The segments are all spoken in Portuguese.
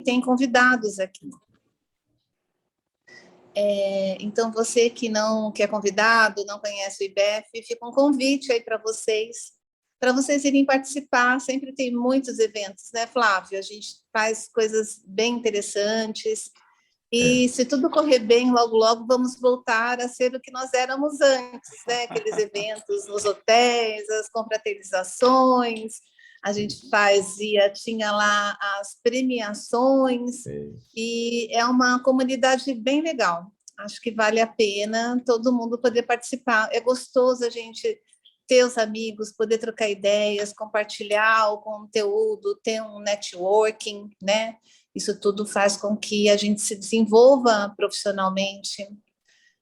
tem convidados aqui. Então, você que não é convidado, não conhece o IBEF, fica um convite aí para vocês irem participar. Sempre tem muitos eventos, né, Flávio? A gente faz coisas bem interessantes. E se tudo correr bem, logo, logo vamos voltar a ser o que nós éramos antes, né? Aqueles eventos nos hotéis, as confraternizações, a gente tinha lá as premiações, e é uma comunidade bem legal. Acho que vale a pena todo mundo poder participar. É gostoso a gente ter os amigos, poder trocar ideias, compartilhar o conteúdo, ter um networking, né? Isso tudo faz com que a gente se desenvolva profissionalmente,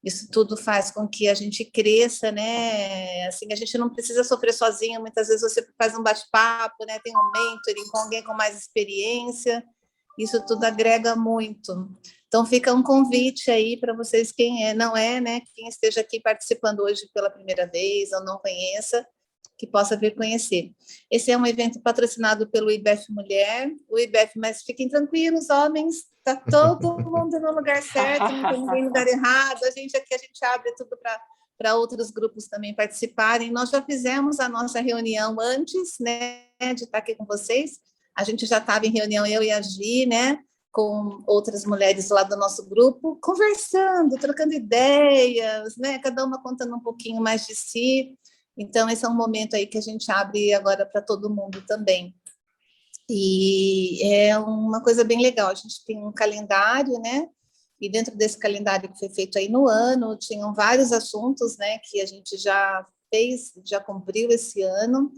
isso tudo faz com que a gente cresça, né? Assim, a gente não precisa sofrer sozinho, muitas vezes você faz um bate-papo, né? Tem um mentoring com alguém com mais experiência, isso tudo agrega muito. Então, fica um convite aí para vocês, não é, né? Quem esteja aqui participando hoje pela primeira vez ou não conheça, que possa vir conhecer. Esse é um evento patrocinado pelo IBEF Mulher, mas fiquem tranquilos, homens, está todo mundo no lugar certo, não tem ninguém no lugar errado, a gente abre tudo para outros grupos também participarem. Nós já fizemos a nossa reunião antes, né, de estar aqui com vocês, a gente já estava em reunião, eu e a Gi, né, com outras mulheres lá do nosso grupo, conversando, trocando ideias, né, cada uma contando um pouquinho mais de si. Então, esse é um momento aí que a gente abre agora para todo mundo também. E é uma coisa bem legal, a gente tem um calendário, né? E dentro desse calendário que foi feito aí no ano, tinham vários assuntos, né, que a gente já fez, já cumpriu esse ano.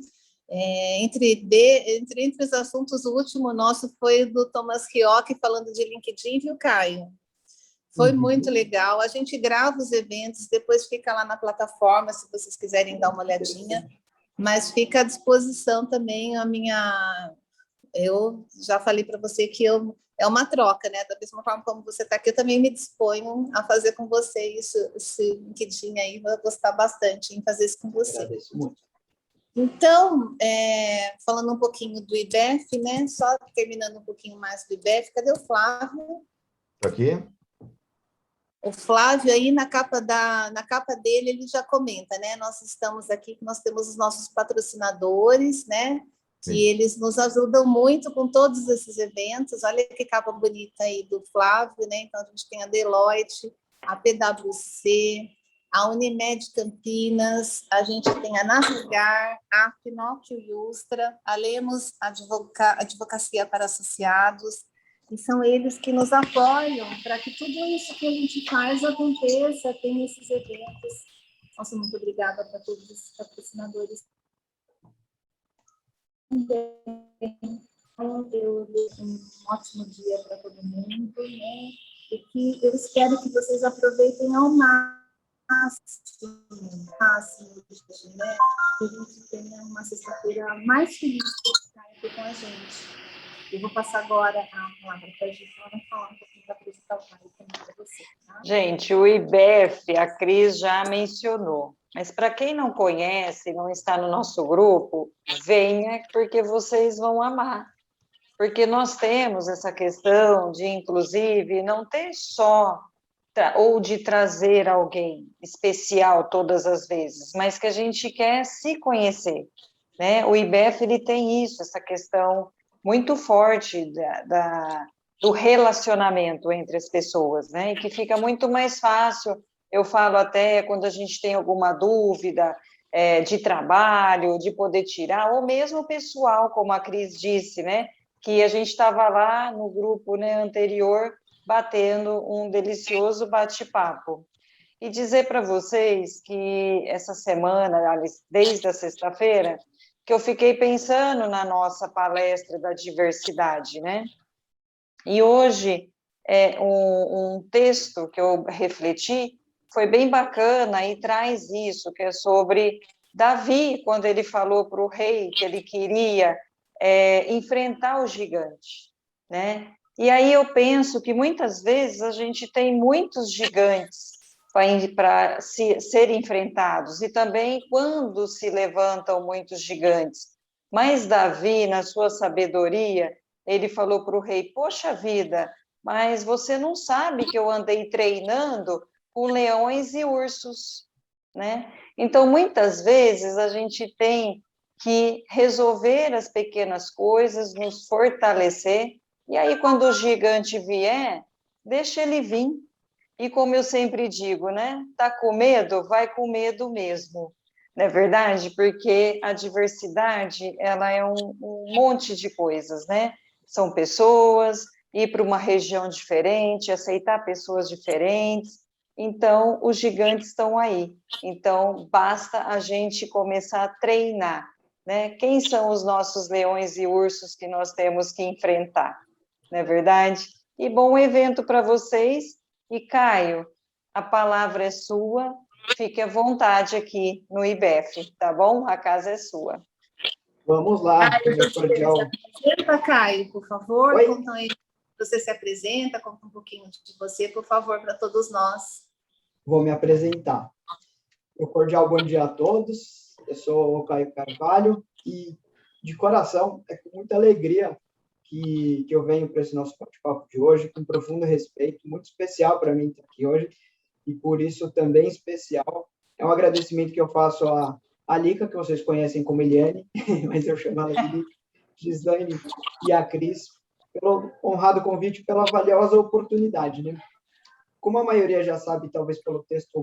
Entre os assuntos, o último nosso foi do Thomas Rioch falando de LinkedIn, viu, Caio? Foi muito legal. A gente grava os eventos, depois fica lá na plataforma, se vocês quiserem dar uma olhadinha. Mas fica à disposição também a minha... Eu já falei para você que é uma troca, né? Da mesma forma como você está aqui, eu também me disponho a fazer com você isso, esse LinkedIn aí. Vou gostar bastante em fazer isso com você. Agradeço muito. Então, falando um pouquinho do IBEF, né? Só terminando um pouquinho mais do IBEF, cadê o Flávio? Aqui. O Flávio aí na capa dele ele já comenta, né? Nós estamos aqui, nós temos os nossos patrocinadores, né? Que Sim. Eles nos ajudam muito com todos esses eventos. Olha que capa bonita aí do Flávio, né? Então a gente tem a Deloitte, a PwC, a Unimed Campinas, a gente tem a Navegar, a Pinóquio Ilustra, a Lemos Advocacia para Associados. E são eles que nos apoiam para que tudo isso que a gente faz aconteça, tem esses eventos. Nossa, muito obrigada para todos esses patrocinadores. Eu desejo um ótimo dia para todo mundo, né? E que eu espero que vocês aproveitem ao máximo, né? Que a gente tenha uma sexta-feira mais feliz de estar aqui com a gente. Eu vou passar agora a palavra para a Gi, para falar um pouquinho da apresentar o Caio também para você. Tá? Gente, o IBEF, a Cris já mencionou, mas para quem não conhece, não está no nosso grupo, venha, porque vocês vão amar. Porque nós temos essa questão de, inclusive, não ter só ou de trazer alguém especial todas as vezes, mas que a gente quer se conhecer, né? O IBEF, ele tem isso, essa questão muito forte do relacionamento entre as pessoas, né? E que fica muito mais fácil, eu falo até quando a gente tem alguma dúvida de trabalho, de poder tirar, ou mesmo pessoal, como a Cris disse, né? Que a gente estava lá no grupo, né, anterior, batendo um delicioso bate-papo. E dizer para vocês que essa semana, desde a sexta-feira, que eu fiquei pensando na nossa palestra da diversidade, né? E hoje, um texto que eu refleti foi bem bacana e traz isso, que é sobre Davi, quando ele falou para o rei que ele queria enfrentar o gigante, né? E aí eu penso que muitas vezes a gente tem muitos gigantes para serem enfrentados, e também quando se levantam muitos gigantes. Mas Davi, na sua sabedoria, ele falou para o rei, poxa vida, mas você não sabe que eu andei treinando com leões e ursos, né? Então, muitas vezes, a gente tem que resolver as pequenas coisas, nos fortalecer, e aí, quando o gigante vier, deixa ele vir. E como eu sempre digo, né? Tá com medo? Vai com medo mesmo. Não é verdade? Porque a diversidade, ela é um monte de coisas, né? São pessoas, ir para uma região diferente, aceitar pessoas diferentes. Então, os gigantes estão aí. Então, basta a gente começar a treinar, né? Quem são os nossos leões e ursos que nós temos que enfrentar? Não é verdade? E bom evento para vocês. E, Caio, a palavra é sua, fique à vontade aqui no IBEF, tá bom? A casa é sua. Vamos lá, meu cordial. Se apresenta, Caio, por favor. Oi? Conta aí, você se apresenta, conta um pouquinho de você, por favor, para todos nós. Vou me apresentar. Meu cordial bom dia a todos. Eu sou o Caio Carvalho e, de coração, é com muita alegria que eu venho para esse nosso bate-papo de hoje, com profundo respeito, muito especial para mim estar aqui hoje, e por isso também especial é um agradecimento que eu faço à Lica, que vocês conhecem como Eliane, mas eu chamo ela de Lica, Gislaine e a Cris, pelo honrado convite, pela valiosa oportunidade, né? Como a maioria já sabe, talvez pelo texto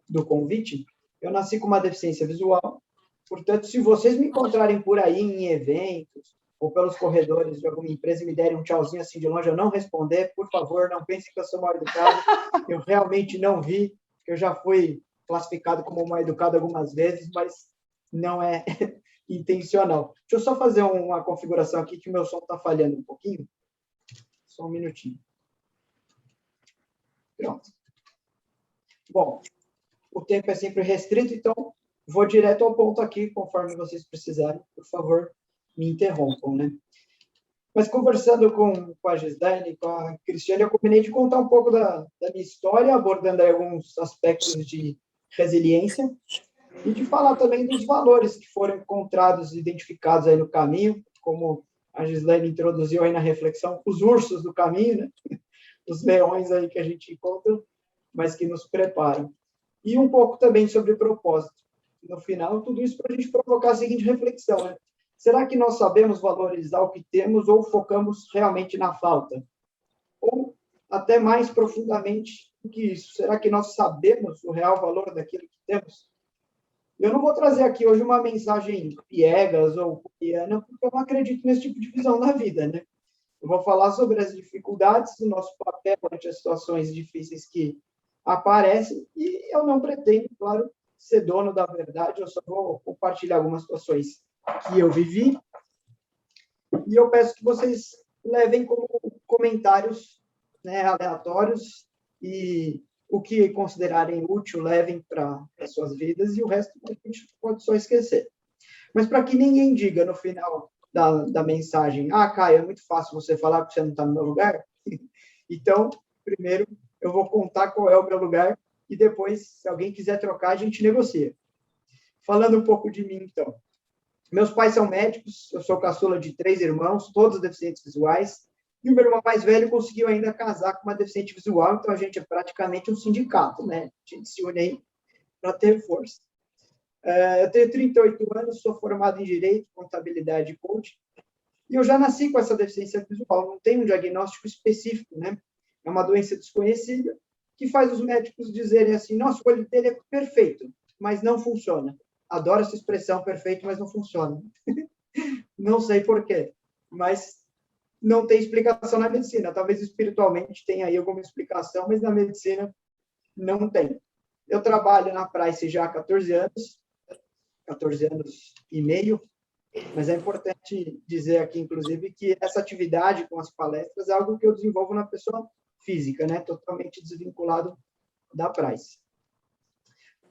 do convite, eu nasci com uma deficiência visual, portanto, se vocês me encontrarem por aí em eventos ou pelos corredores de alguma empresa e me derem um tchauzinho assim de longe, eu não responder, por favor, não pensem que eu sou mal educado, eu realmente não vi, eu já fui classificado como mal educado algumas vezes, mas não é intencional. Deixa eu só fazer uma configuração aqui que o meu som está falhando um pouquinho. Só um minutinho. Pronto. Bom, o tempo é sempre restrito, então vou direto ao ponto aqui, conforme vocês precisarem. Por favor, me interrompam, né? Mas conversando com a Gislaine, com a Cristiane, eu combinei de contar um pouco da minha história, abordando aí alguns aspectos de resiliência e de falar também dos valores que foram encontrados e identificados aí no caminho, como a Gislaine introduziu aí na reflexão, os ursos do caminho, né? Os leões aí que a gente encontra, mas que nos preparam. E um pouco também sobre propósito. No final, tudo isso para a gente provocar a seguinte reflexão, né? Será que nós sabemos valorizar o que temos ou focamos realmente na falta? Ou, até mais profundamente do que isso, será que nós sabemos o real valor daquilo que temos? Eu não vou trazer aqui hoje uma mensagem piegas ou copiana, porque eu não acredito nesse tipo de visão da vida, né? Eu vou falar sobre as dificuldades do nosso papel ante as situações difíceis que aparecem e eu não pretendo, claro, ser dono da verdade, eu só vou compartilhar algumas situações que eu vivi e eu peço que vocês levem como comentários, né, aleatórios e o que considerarem útil levem para as suas vidas e o resto a gente pode só esquecer. Mas para que ninguém diga no final da mensagem, Caio, é muito fácil você falar que você não está no meu lugar. Então, primeiro, eu vou contar qual é o meu lugar e depois, se alguém quiser trocar, a gente negocia. Falando um pouco de mim, então. Meus pais são médicos, eu sou caçula de 3 irmãos, todos deficientes visuais, e o meu irmão mais velho conseguiu ainda casar com uma deficiente visual, então a gente é praticamente um sindicato, né? A gente se une aí para ter força. Eu tenho 38 anos, sou formado em Direito, Contabilidade e Coaching, e eu já nasci com essa deficiência visual, não tem um diagnóstico específico, né? É uma doença desconhecida que faz os médicos dizerem assim, nossa, o olho dele é perfeito, mas não funciona. Adoro essa expressão, perfeito, mas não funciona. Não sei por quê, mas não tem explicação na medicina. Talvez espiritualmente tenha aí alguma explicação, mas na medicina não tem. Eu trabalho na Price já há 14 anos e meio, mas é importante dizer aqui, inclusive, que essa atividade com as palestras é algo que eu desenvolvo na pessoa física, né? Totalmente desvinculado da Price.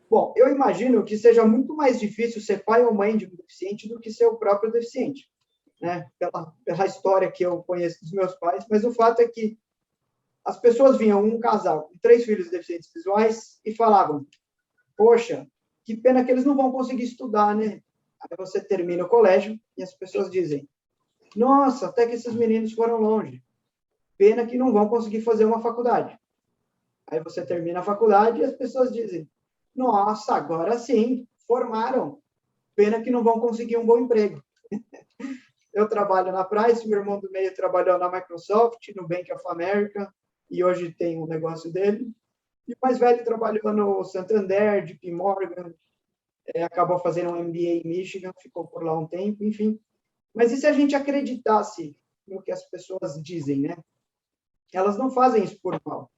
Bom, eu imagino que seja muito mais difícil ser pai ou mãe de um deficiente do que ser o próprio deficiente, né? Pela história que eu conheço dos meus pais, mas o fato é que as pessoas vinham, um casal com 3 filhos deficientes visuais e falavam, poxa, que pena que eles não vão conseguir estudar, né? Aí você termina o colégio e as pessoas dizem, Nossa, até que esses meninos foram longe. Pena que não vão conseguir fazer uma faculdade. Aí você termina a faculdade e as pessoas dizem, nossa, agora sim, formaram. Pena que não vão conseguir um bom emprego. Eu trabalho na Price, meu irmão do meio trabalhou na Microsoft, no Bank of America, e hoje tem um negócio dele. E o mais velho trabalhou no Santander, JP Morgan, acabou fazendo um MBA em Michigan, ficou por lá um tempo, enfim. Mas e se a gente acreditasse no que as pessoas dizem, né? Elas não fazem isso por mal.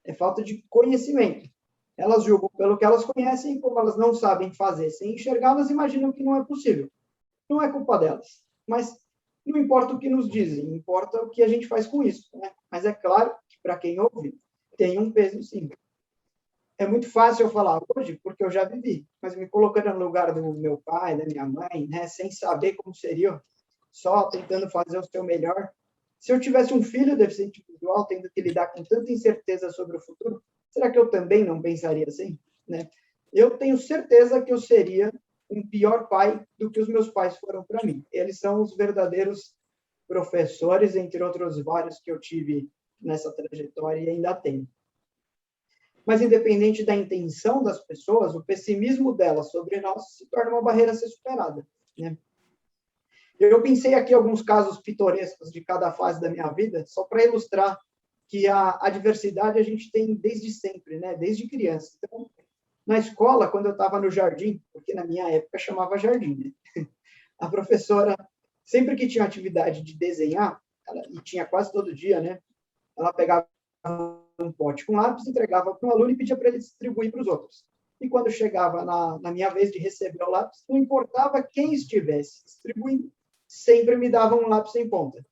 É falta de conhecimento. Elas julgam pelo que elas conhecem, como elas não sabem fazer sem enxergar, elas imaginam que não é possível. Não é culpa delas. Mas não importa o que nos dizem, importa o que a gente faz com isso, né? Mas é claro que, para quem ouve, tem um peso, sim. É muito fácil eu falar hoje, porque eu já vivi, mas me colocando no lugar do meu pai, da minha mãe, né, sem saber como seria, só tentando fazer o seu melhor. Se eu tivesse um filho deficiente visual, tendo que lidar com tanta incerteza sobre o futuro, será que eu também não pensaria assim? Né? Eu tenho certeza que eu seria um pior pai do que os meus pais foram para mim. Eles são os verdadeiros professores, entre outros vários que eu tive nessa trajetória e ainda tenho. Mas, independente da intenção das pessoas, o pessimismo delas sobre nós se torna uma barreira a ser superada. Né? Eu pensei aqui alguns casos pitorescos de cada fase da minha vida, só para ilustrar que a diversidade a gente tem desde sempre, né? Desde criança. Então, na escola, quando eu estava no jardim, porque na minha época chamava jardim, né? A professora, sempre que tinha atividade de desenhar, e tinha quase todo dia, né? Ela pegava um pote com lápis, entregava para um aluno e pedia para ele distribuir para os outros. E quando chegava na minha vez de receber o lápis, não importava quem estivesse distribuindo, sempre me dava um lápis sem ponta.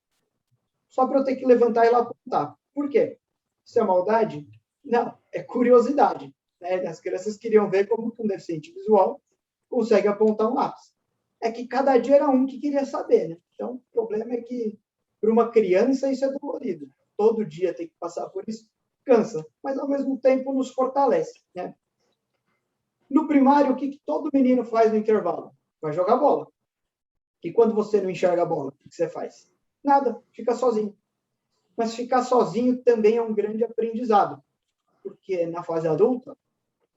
Só para eu ter que levantar e lá apontar. Por quê? Isso é maldade? Não, é curiosidade. Né? As crianças queriam ver como um deficiente visual consegue apontar um lápis. É que cada dia era um que queria saber. Né? Então, o problema é que, para uma criança, isso é dolorido. Todo dia tem que passar por isso, cansa, mas ao mesmo tempo nos fortalece. Né? No primário, o que todo menino faz no intervalo? Vai jogar bola. E quando você não enxerga a bola, o que você faz? Nada, fica sozinho. Mas ficar sozinho também é um grande aprendizado, porque na fase adulta,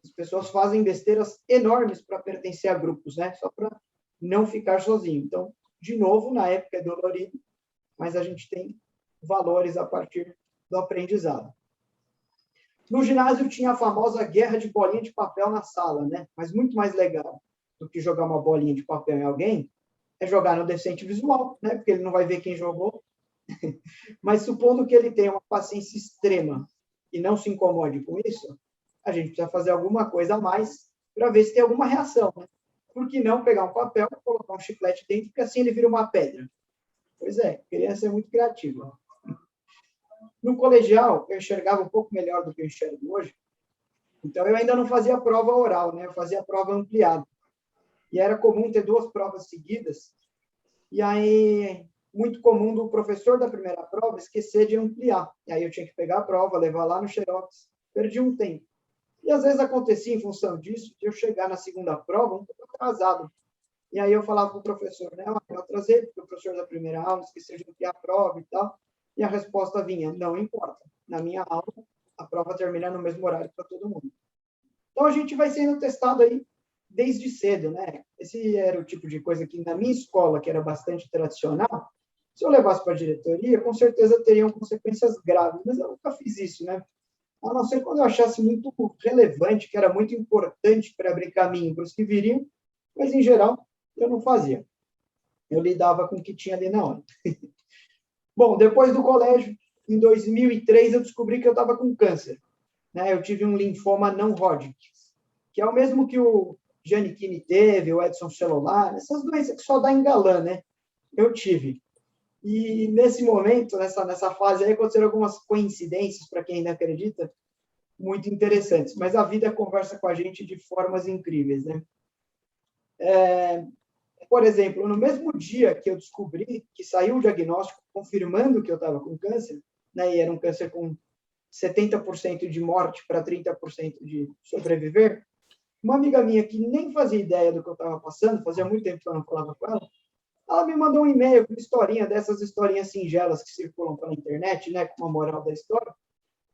as pessoas fazem besteiras enormes para pertencer a grupos, né? Só para não ficar sozinho. Então, de novo, na época é dolorido, mas a gente tem valores a partir do aprendizado. No ginásio tinha a famosa guerra de bolinha de papel na sala, né? Mas muito mais legal do que jogar uma bolinha de papel em alguém é jogar no deficiente visual, né? Porque ele não vai ver quem jogou. Mas supondo que ele tenha uma paciência extrema e não se incomode com isso, a gente precisa fazer alguma coisa a mais para ver se tem alguma reação. Né? Por que não pegar um papel, colocar um chiclete dentro, porque assim ele vira uma pedra? Pois é, criança é muito criativa. No colegial, eu enxergava um pouco melhor do que eu enxergo hoje, então eu ainda não fazia prova oral, né? Eu fazia prova ampliada. E era comum ter 2 provas seguidas, e aí muito comum do professor da primeira prova esquecer de ampliar. E aí eu tinha que pegar a prova, levar lá no Xerox, perdi um tempo. E às vezes acontecia, em função disso, de eu chegar na segunda prova um pouco atrasado. E aí eu falava para o professor, né? Eu atrasei, porque o professor da primeira aula esqueceu de ampliar a prova e tal. E a resposta vinha, não importa. Na minha aula, a prova termina no mesmo horário para todo mundo. Então a gente vai sendo testado aí desde cedo, né? Esse era o tipo de coisa que na minha escola, que era bastante tradicional, se eu levasse para a diretoria, com certeza teriam consequências graves, mas eu nunca fiz isso, né? A não ser quando eu achasse muito relevante, que era muito importante para abrir caminho para os que viriam, mas, em geral, eu não fazia. Eu lidava com o que tinha ali na hora. Bom, depois do colégio, em 2003, eu descobri que eu estava com câncer. Né? Eu tive um linfoma não Hodgkin, que é o mesmo que o Giannichini teve, o Edson celular, essas doenças que só dá em galã, né? Eu tive. E nesse momento, nessa fase aí, aconteceram algumas coincidências, para quem ainda acredita, muito interessantes. Mas a vida conversa com a gente de formas incríveis, né? Por exemplo, no mesmo dia que eu descobri que saiu o diagnóstico confirmando que eu estava com câncer, né? E era um câncer com 70% de morte para 30% de sobreviver, uma amiga minha que nem fazia ideia do que eu estava passando, fazia muito tempo que eu não falava com ela, Ela me mandou um e-mail com uma historinha, dessas historinhas singelas que circulam pela internet, né, com a moral da história.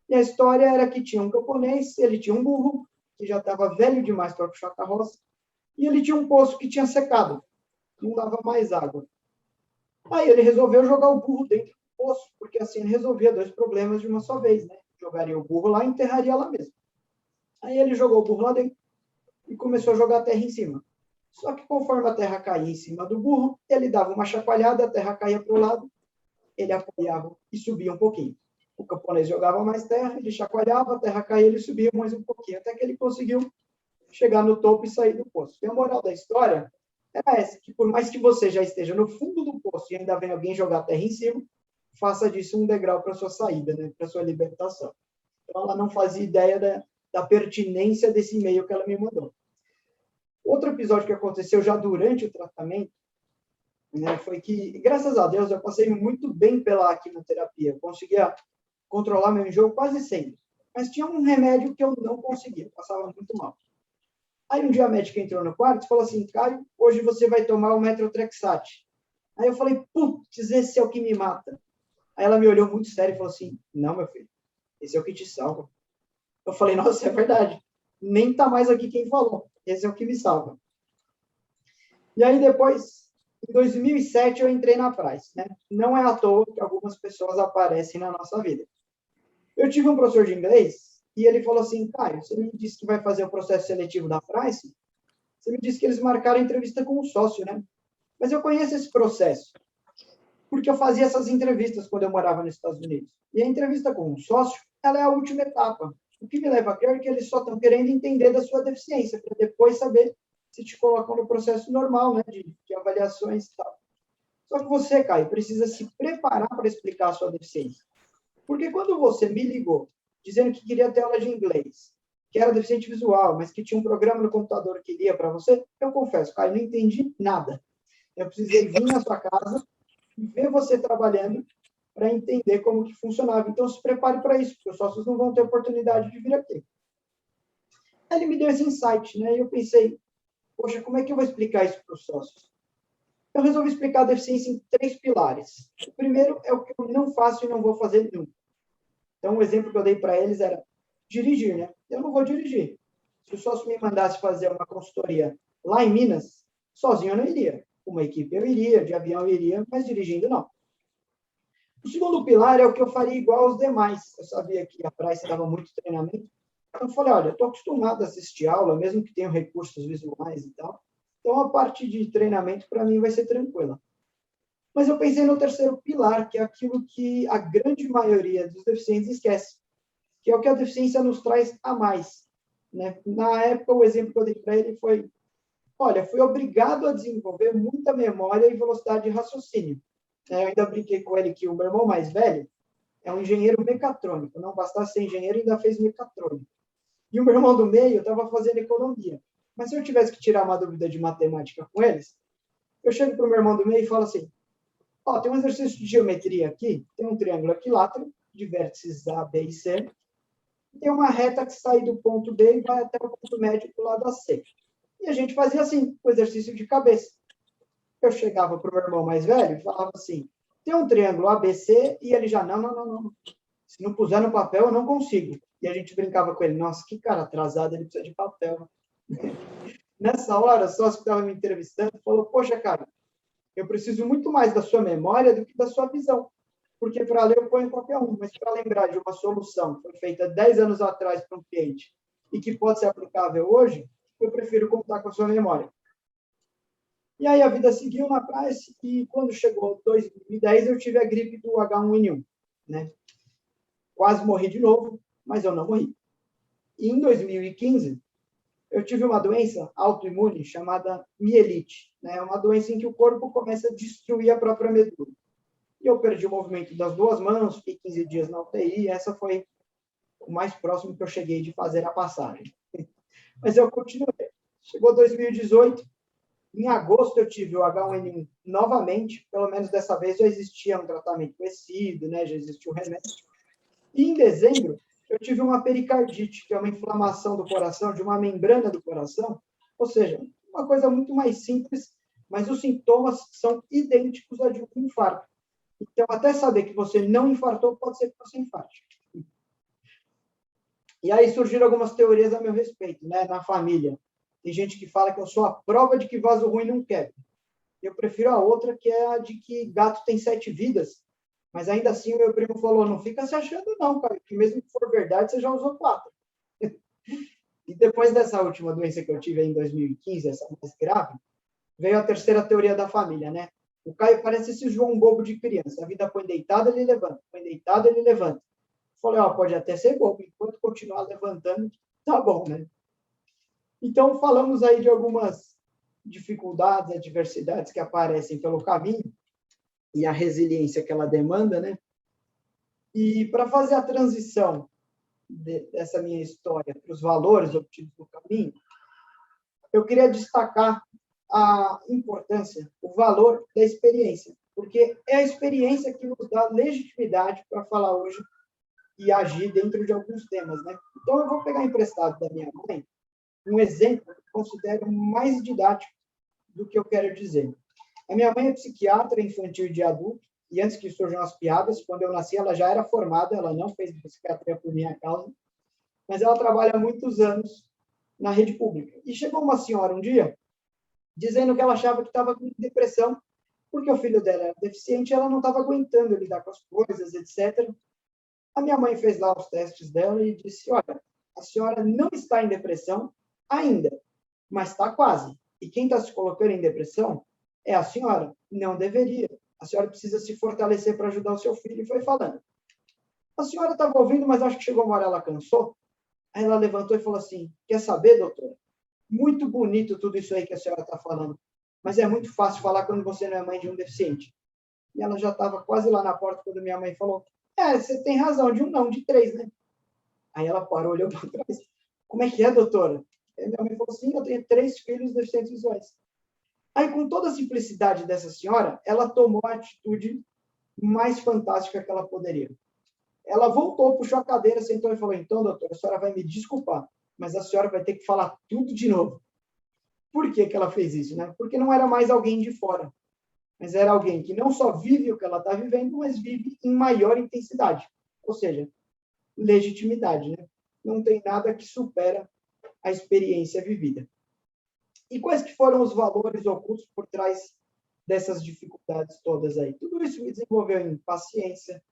E a história era que tinha um camponês, ele tinha um burro, que já estava velho demais para puxar a carroça, e ele tinha um poço que tinha secado, não dava mais água. Aí ele resolveu jogar o burro dentro do poço, porque assim ele resolvia 2 problemas de uma só vez, né? Jogaria o burro lá e enterraria lá mesmo. Aí ele jogou o burro lá dentro e começou a jogar a terra em cima. Só que conforme a terra caía em cima do burro, ele dava uma chacoalhada, a terra caía para o lado, ele apoiava e subia um pouquinho. O camponês jogava mais terra, ele chacoalhava, a terra caía, ele subia mais um pouquinho, até que ele conseguiu chegar no topo e sair do poço. E a moral da história era essa, que por mais que você já esteja no fundo do poço e ainda vem alguém jogar a terra em cima, faça disso um degrau para sua saída, né? Para sua libertação. Então, ela não fazia ideia da pertinência desse e-mail que ela me mandou. Outro episódio que aconteceu já durante o tratamento, né, foi que, graças a Deus, eu passei muito bem pela quimioterapia. Eu conseguia controlar meu enjoo quase sempre. Mas tinha um remédio que eu não conseguia, passava muito mal. Aí um dia a médica entrou no quarto e falou assim, Caio, hoje você vai tomar o Metrotrexate. Aí eu falei, putz, esse é o que me mata. Aí ela me olhou muito sério e falou assim, não, meu filho, esse é o que te salva. Eu falei, nossa, é verdade. Nem tá mais aqui quem falou. Esse é o que me salva. E aí depois, em 2007, eu entrei na Price, né? Não é à toa que algumas pessoas aparecem na nossa vida. Eu tive um professor de inglês e ele falou assim, Caio, você me disse que vai fazer o processo seletivo da Price? Você me disse que eles marcaram a entrevista com o sócio, né? Mas eu conheço esse processo, porque eu fazia essas entrevistas quando eu morava nos Estados Unidos. E a entrevista com o sócio, ela é a última etapa. O que me leva a crer que eles só estão querendo entender da sua deficiência, para depois saber se te colocam no processo normal, né, de avaliações e tal. Só que você, Caio, precisa se preparar para explicar a sua deficiência. Porque quando você me ligou, dizendo que queria ter aula de inglês, que era deficiente visual, mas que tinha um programa no computador que lia para você, eu confesso, Caio, não entendi nada. Eu precisei vir na sua casa e ver você trabalhando para entender como que funcionava. Então, se prepare para isso, porque os sócios não vão ter oportunidade de vir aqui. Ele me deu esse insight, né? E eu pensei, poxa, como é que eu vou explicar isso para os sócios? Eu resolvi explicar a deficiência em 3 pilares. O primeiro é o que eu não faço e não vou fazer nunca. Então, o exemplo que eu dei para eles era dirigir, né? Eu não vou dirigir. Se o sócio me mandasse fazer uma consultoria lá em Minas, sozinho eu não iria. Uma equipe eu iria, de avião eu iria, mas dirigindo não. O segundo pilar é o que eu faria igual aos demais. Eu sabia que a Price dava muito treinamento. Então, eu falei, olha, eu estou acostumado a assistir aula, mesmo que tenha recursos visuais e tal. Então, a parte de treinamento, para mim, vai ser tranquila. Mas eu pensei no terceiro pilar, que é aquilo que a grande maioria dos deficientes esquece, que é o que a deficiência nos traz a mais. Né? Na época, o exemplo que eu dei para ele foi, olha, fui obrigado a desenvolver muita memória e velocidade de raciocínio. Eu ainda brinquei com ele que o meu irmão mais velho é um engenheiro mecatrônico, não bastasse ser engenheiro, ainda fez mecatrônico. E o meu irmão do meio estava fazendo economia. Mas se eu tivesse que tirar uma dúvida de matemática com eles, eu chego para o meu irmão do meio e falo assim, ó, tem um exercício de geometria aqui, tem um triângulo equilátero, de vértices A, B e C, e tem uma reta que sai do ponto D e vai até o ponto médio do lado AC. E a gente fazia assim, o exercício de cabeça. Eu chegava para o meu irmão mais velho e falava assim, tem um triângulo ABC, e ele já, não. Se não puser no papel, eu não consigo. E a gente brincava com ele, nossa, que cara atrasado, ele precisa de papel. Nessa hora, o sócio que estava me entrevistando falou, poxa, cara, eu preciso muito mais da sua memória do que da sua visão. Porque para ler eu ponho qualquer um, mas para lembrar de uma solução que foi feita 10 anos atrás para um cliente e que pode ser aplicável hoje, eu prefiro contar com a sua memória. E aí a vida seguiu na Price e quando chegou 2010 eu tive a gripe do H1N1, né? Quase morri de novo, mas eu não morri. E em 2015 eu tive uma doença autoimune chamada mielite, né? Uma doença em que o corpo começa a destruir a própria medula. E eu perdi o movimento das 2 mãos, fiquei 15 dias na UTI, e essa foi o mais próximo que eu cheguei de fazer a passagem. Mas eu continuei. Chegou 2018, em agosto eu tive o H1N1 novamente, pelo menos dessa vez já existia um tratamento conhecido, né? Já existia um remédio. E em dezembro eu tive uma pericardite, que é uma inflamação do coração, de uma membrana do coração, ou seja, uma coisa muito mais simples, mas os sintomas são idênticos a de um infarto. Então, até saber que você não infartou, pode ser que você infarte. E aí surgiram algumas teorias a meu respeito, né, na família. Tem gente que fala que eu sou a prova de que vaso ruim não quebra. Eu prefiro a outra, que é a de que gato tem 7 vidas. Mas ainda assim, o meu primo falou, não fica se achando não, cara, que mesmo que for verdade, você já usou 4. E depois dessa última doença que eu tive em 2015, essa mais grave, veio a terceira teoria da família, né? O Caio parece esse João bobo de criança. A vida põe deitado, ele levanta. Põe deitado, ele levanta. Falei, ó, pode até ser bobo. Enquanto continuar levantando, tá bom, né? Então, falamos aí de algumas dificuldades, adversidades que aparecem pelo caminho e a resiliência que ela demanda, né? E para fazer a transição dessa minha história para os valores obtidos no caminho, eu queria destacar a importância, o valor da experiência, porque é a experiência que nos dá legitimidade para falar hoje e agir dentro de alguns temas, né? Então, eu vou pegar emprestado da minha mãe um exemplo que eu considero mais didático do que eu quero dizer. A minha mãe é psiquiatra infantil e de adulto, e antes que surjam as piadas, quando eu nasci, ela já era formada, ela não fez psiquiatria por minha causa, mas ela trabalha há muitos anos na rede pública. E chegou uma senhora um dia, dizendo que ela achava que estava com depressão, porque o filho dela era deficiente e ela não estava aguentando lidar com as coisas, etc. A minha mãe fez lá os testes dela e disse, olha, a senhora não está em depressão ainda, mas está quase. E quem está se colocando em depressão é a senhora. Não deveria. A senhora precisa se fortalecer para ajudar o seu filho. E foi falando. A senhora estava ouvindo, mas acho que chegou uma hora ela cansou. Aí ela levantou e falou assim, quer saber, doutora? Muito bonito tudo isso aí que a senhora está falando, mas é muito fácil falar quando você não é mãe de um deficiente. E ela já estava quase lá na porta quando minha mãe falou, você tem razão, de um não, de 3, né? Aí ela parou, olhou para trás. Como é que é, doutora? Aí minha mãe falou assim, eu tenho 3 filhos deficientes visuais. Aí, com toda a simplicidade dessa senhora, ela tomou a atitude mais fantástica que ela poderia. Ela voltou, puxou a cadeira, sentou e falou, então, doutora, a senhora vai me desculpar, mas a senhora vai ter que falar tudo de novo. Por que que ela fez isso, né? Porque não era mais alguém de fora, mas era alguém que não só vive o que ela está vivendo, mas vive em maior intensidade. Ou seja, legitimidade, né? Não tem nada que supera a experiência vivida. E quais que foram os valores ocultos por trás dessas dificuldades todas aí? Tudo isso me desenvolveu em paciência,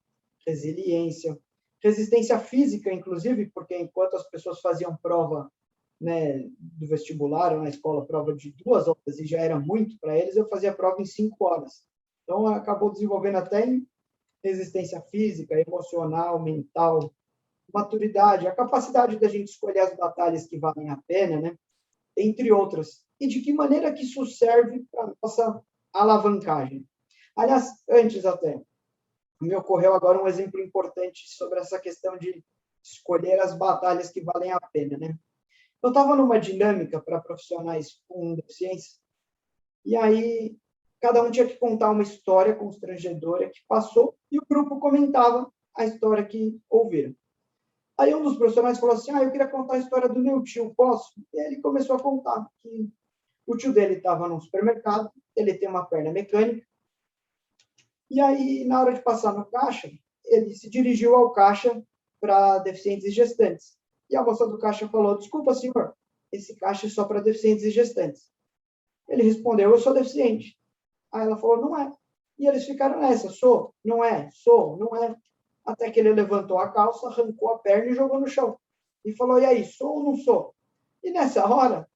resiliência, resistência física, inclusive, porque enquanto as pessoas faziam prova, né, do vestibular ou na escola, prova de 2 horas, e já era muito para eles, eu fazia prova em 5 horas. Então, acabou desenvolvendo até em resistência física, emocional, mental, maturidade, a capacidade da gente escolher as batalhas que valem a pena, né? Entre outras. E de que maneira que isso serve para a nossa alavancagem. Aliás, antes até, me ocorreu agora um exemplo importante sobre essa questão de escolher as batalhas que valem a pena, né? Eu estava numa dinâmica para profissionais com deficiência, e aí cada um tinha que contar uma história constrangedora que passou, e o grupo comentava a história que ouviram. Aí um dos profissionais falou assim, eu queria contar a história do meu tio, posso? E aí ele começou a contar que o tio dele estava num supermercado, ele tem uma perna mecânica, e aí, na hora de passar no caixa, ele se dirigiu ao caixa para deficientes e gestantes. E a moça do caixa falou, desculpa, senhor, esse caixa é só para deficientes e gestantes. Ele respondeu, eu sou deficiente. Aí ela falou, não é. E eles ficaram nessa, sou, não é, sou, não é. Até que ele levantou a calça, arrancou a perna e jogou no chão. E falou, e aí, sou ou não sou? E nessa hora,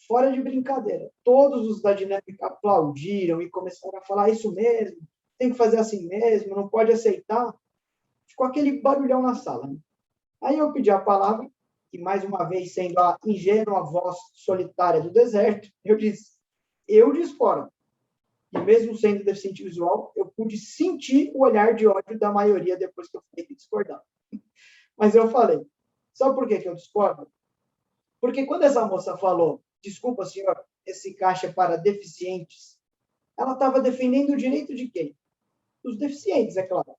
fora de brincadeira, todos os da dinâmica aplaudiram e começaram a falar, isso mesmo, tem que fazer assim mesmo, não pode aceitar. Ficou aquele barulhão na sala. Né? Aí eu pedi a palavra, e mais uma vez, sendo a ingênua voz solitária do deserto, eu disse, eu discordo. E mesmo sendo deficiente visual, eu pude sentir o olhar de ódio da maioria depois que eu falei que discordava. Mas eu falei, sabe por que eu discordo? Porque quando essa moça falou, desculpa, senhor, esse caixa é para deficientes, ela estava defendendo o direito de quem? Dos deficientes, é claro.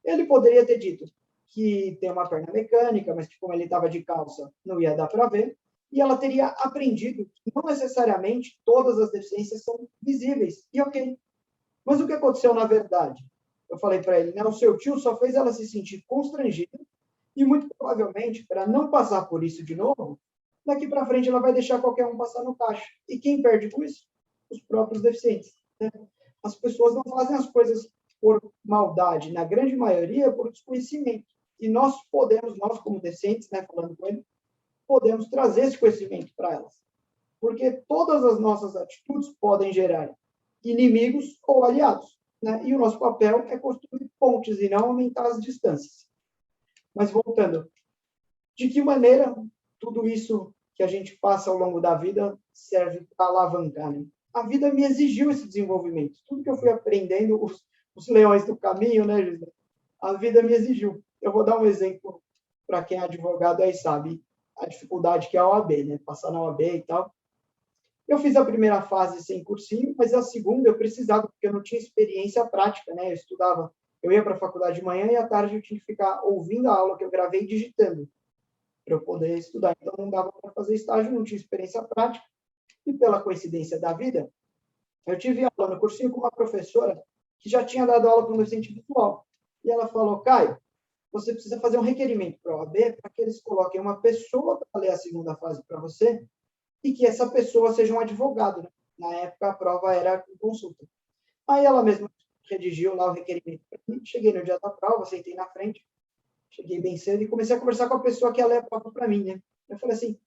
Ele poderia ter dito que tem uma perna mecânica, mas que como ele estava de calça, não ia dar para ver. e ela teria aprendido que não necessariamente todas as deficiências são visíveis. E ok. Mas o que aconteceu na verdade? Eu falei para ele, né, o seu tio só fez ela se sentir constrangida e muito provavelmente, para não passar por isso de novo, daqui para frente ela vai deixar qualquer um passar no caixa. E quem perde com isso? Os próprios deficientes. Né? As pessoas não fazem as coisas por maldade, na grande maioria por desconhecimento. E nós podemos, nós como deficientes, né, falando com ele, podemos trazer esse conhecimento para elas. Porque todas as nossas atitudes podem gerar inimigos ou aliados. Né? E o nosso papel é construir pontes e não aumentar as distâncias. Mas voltando, de que maneira tudo isso que a gente passa ao longo da vida serve para alavancar? Né? A vida me exigiu esse desenvolvimento. Tudo que eu fui aprendendo, os leões do caminho, né, José? A vida me exigiu. Eu vou dar um exemplo para quem é advogado aí sabe a dificuldade que é a OAB, né? Passar na OAB e tal. Eu fiz a primeira fase sem cursinho, mas a segunda eu precisava, porque eu não tinha experiência prática, né? Eu estudava, eu ia para a faculdade de manhã e à tarde eu tinha que ficar ouvindo a aula que eu gravei e digitando para eu poder estudar. Então não dava para fazer estágio, não tinha experiência prática. E pela coincidência da vida, eu tive aula no cursinho com uma professora que já tinha dado aula para um deficiente visual. E ela falou, Caio, você precisa fazer um requerimento para a OAB para que eles coloquem uma pessoa para ler a segunda fase para você e que essa pessoa seja um advogado. Né? Na época, a prova era consulta. Aí ela mesma redigiu lá o requerimento para mim. Cheguei no dia da prova, sentei na frente, cheguei bem cedo e comecei a conversar com a pessoa que ia ler a prova para mim. Né? Eu falei assim,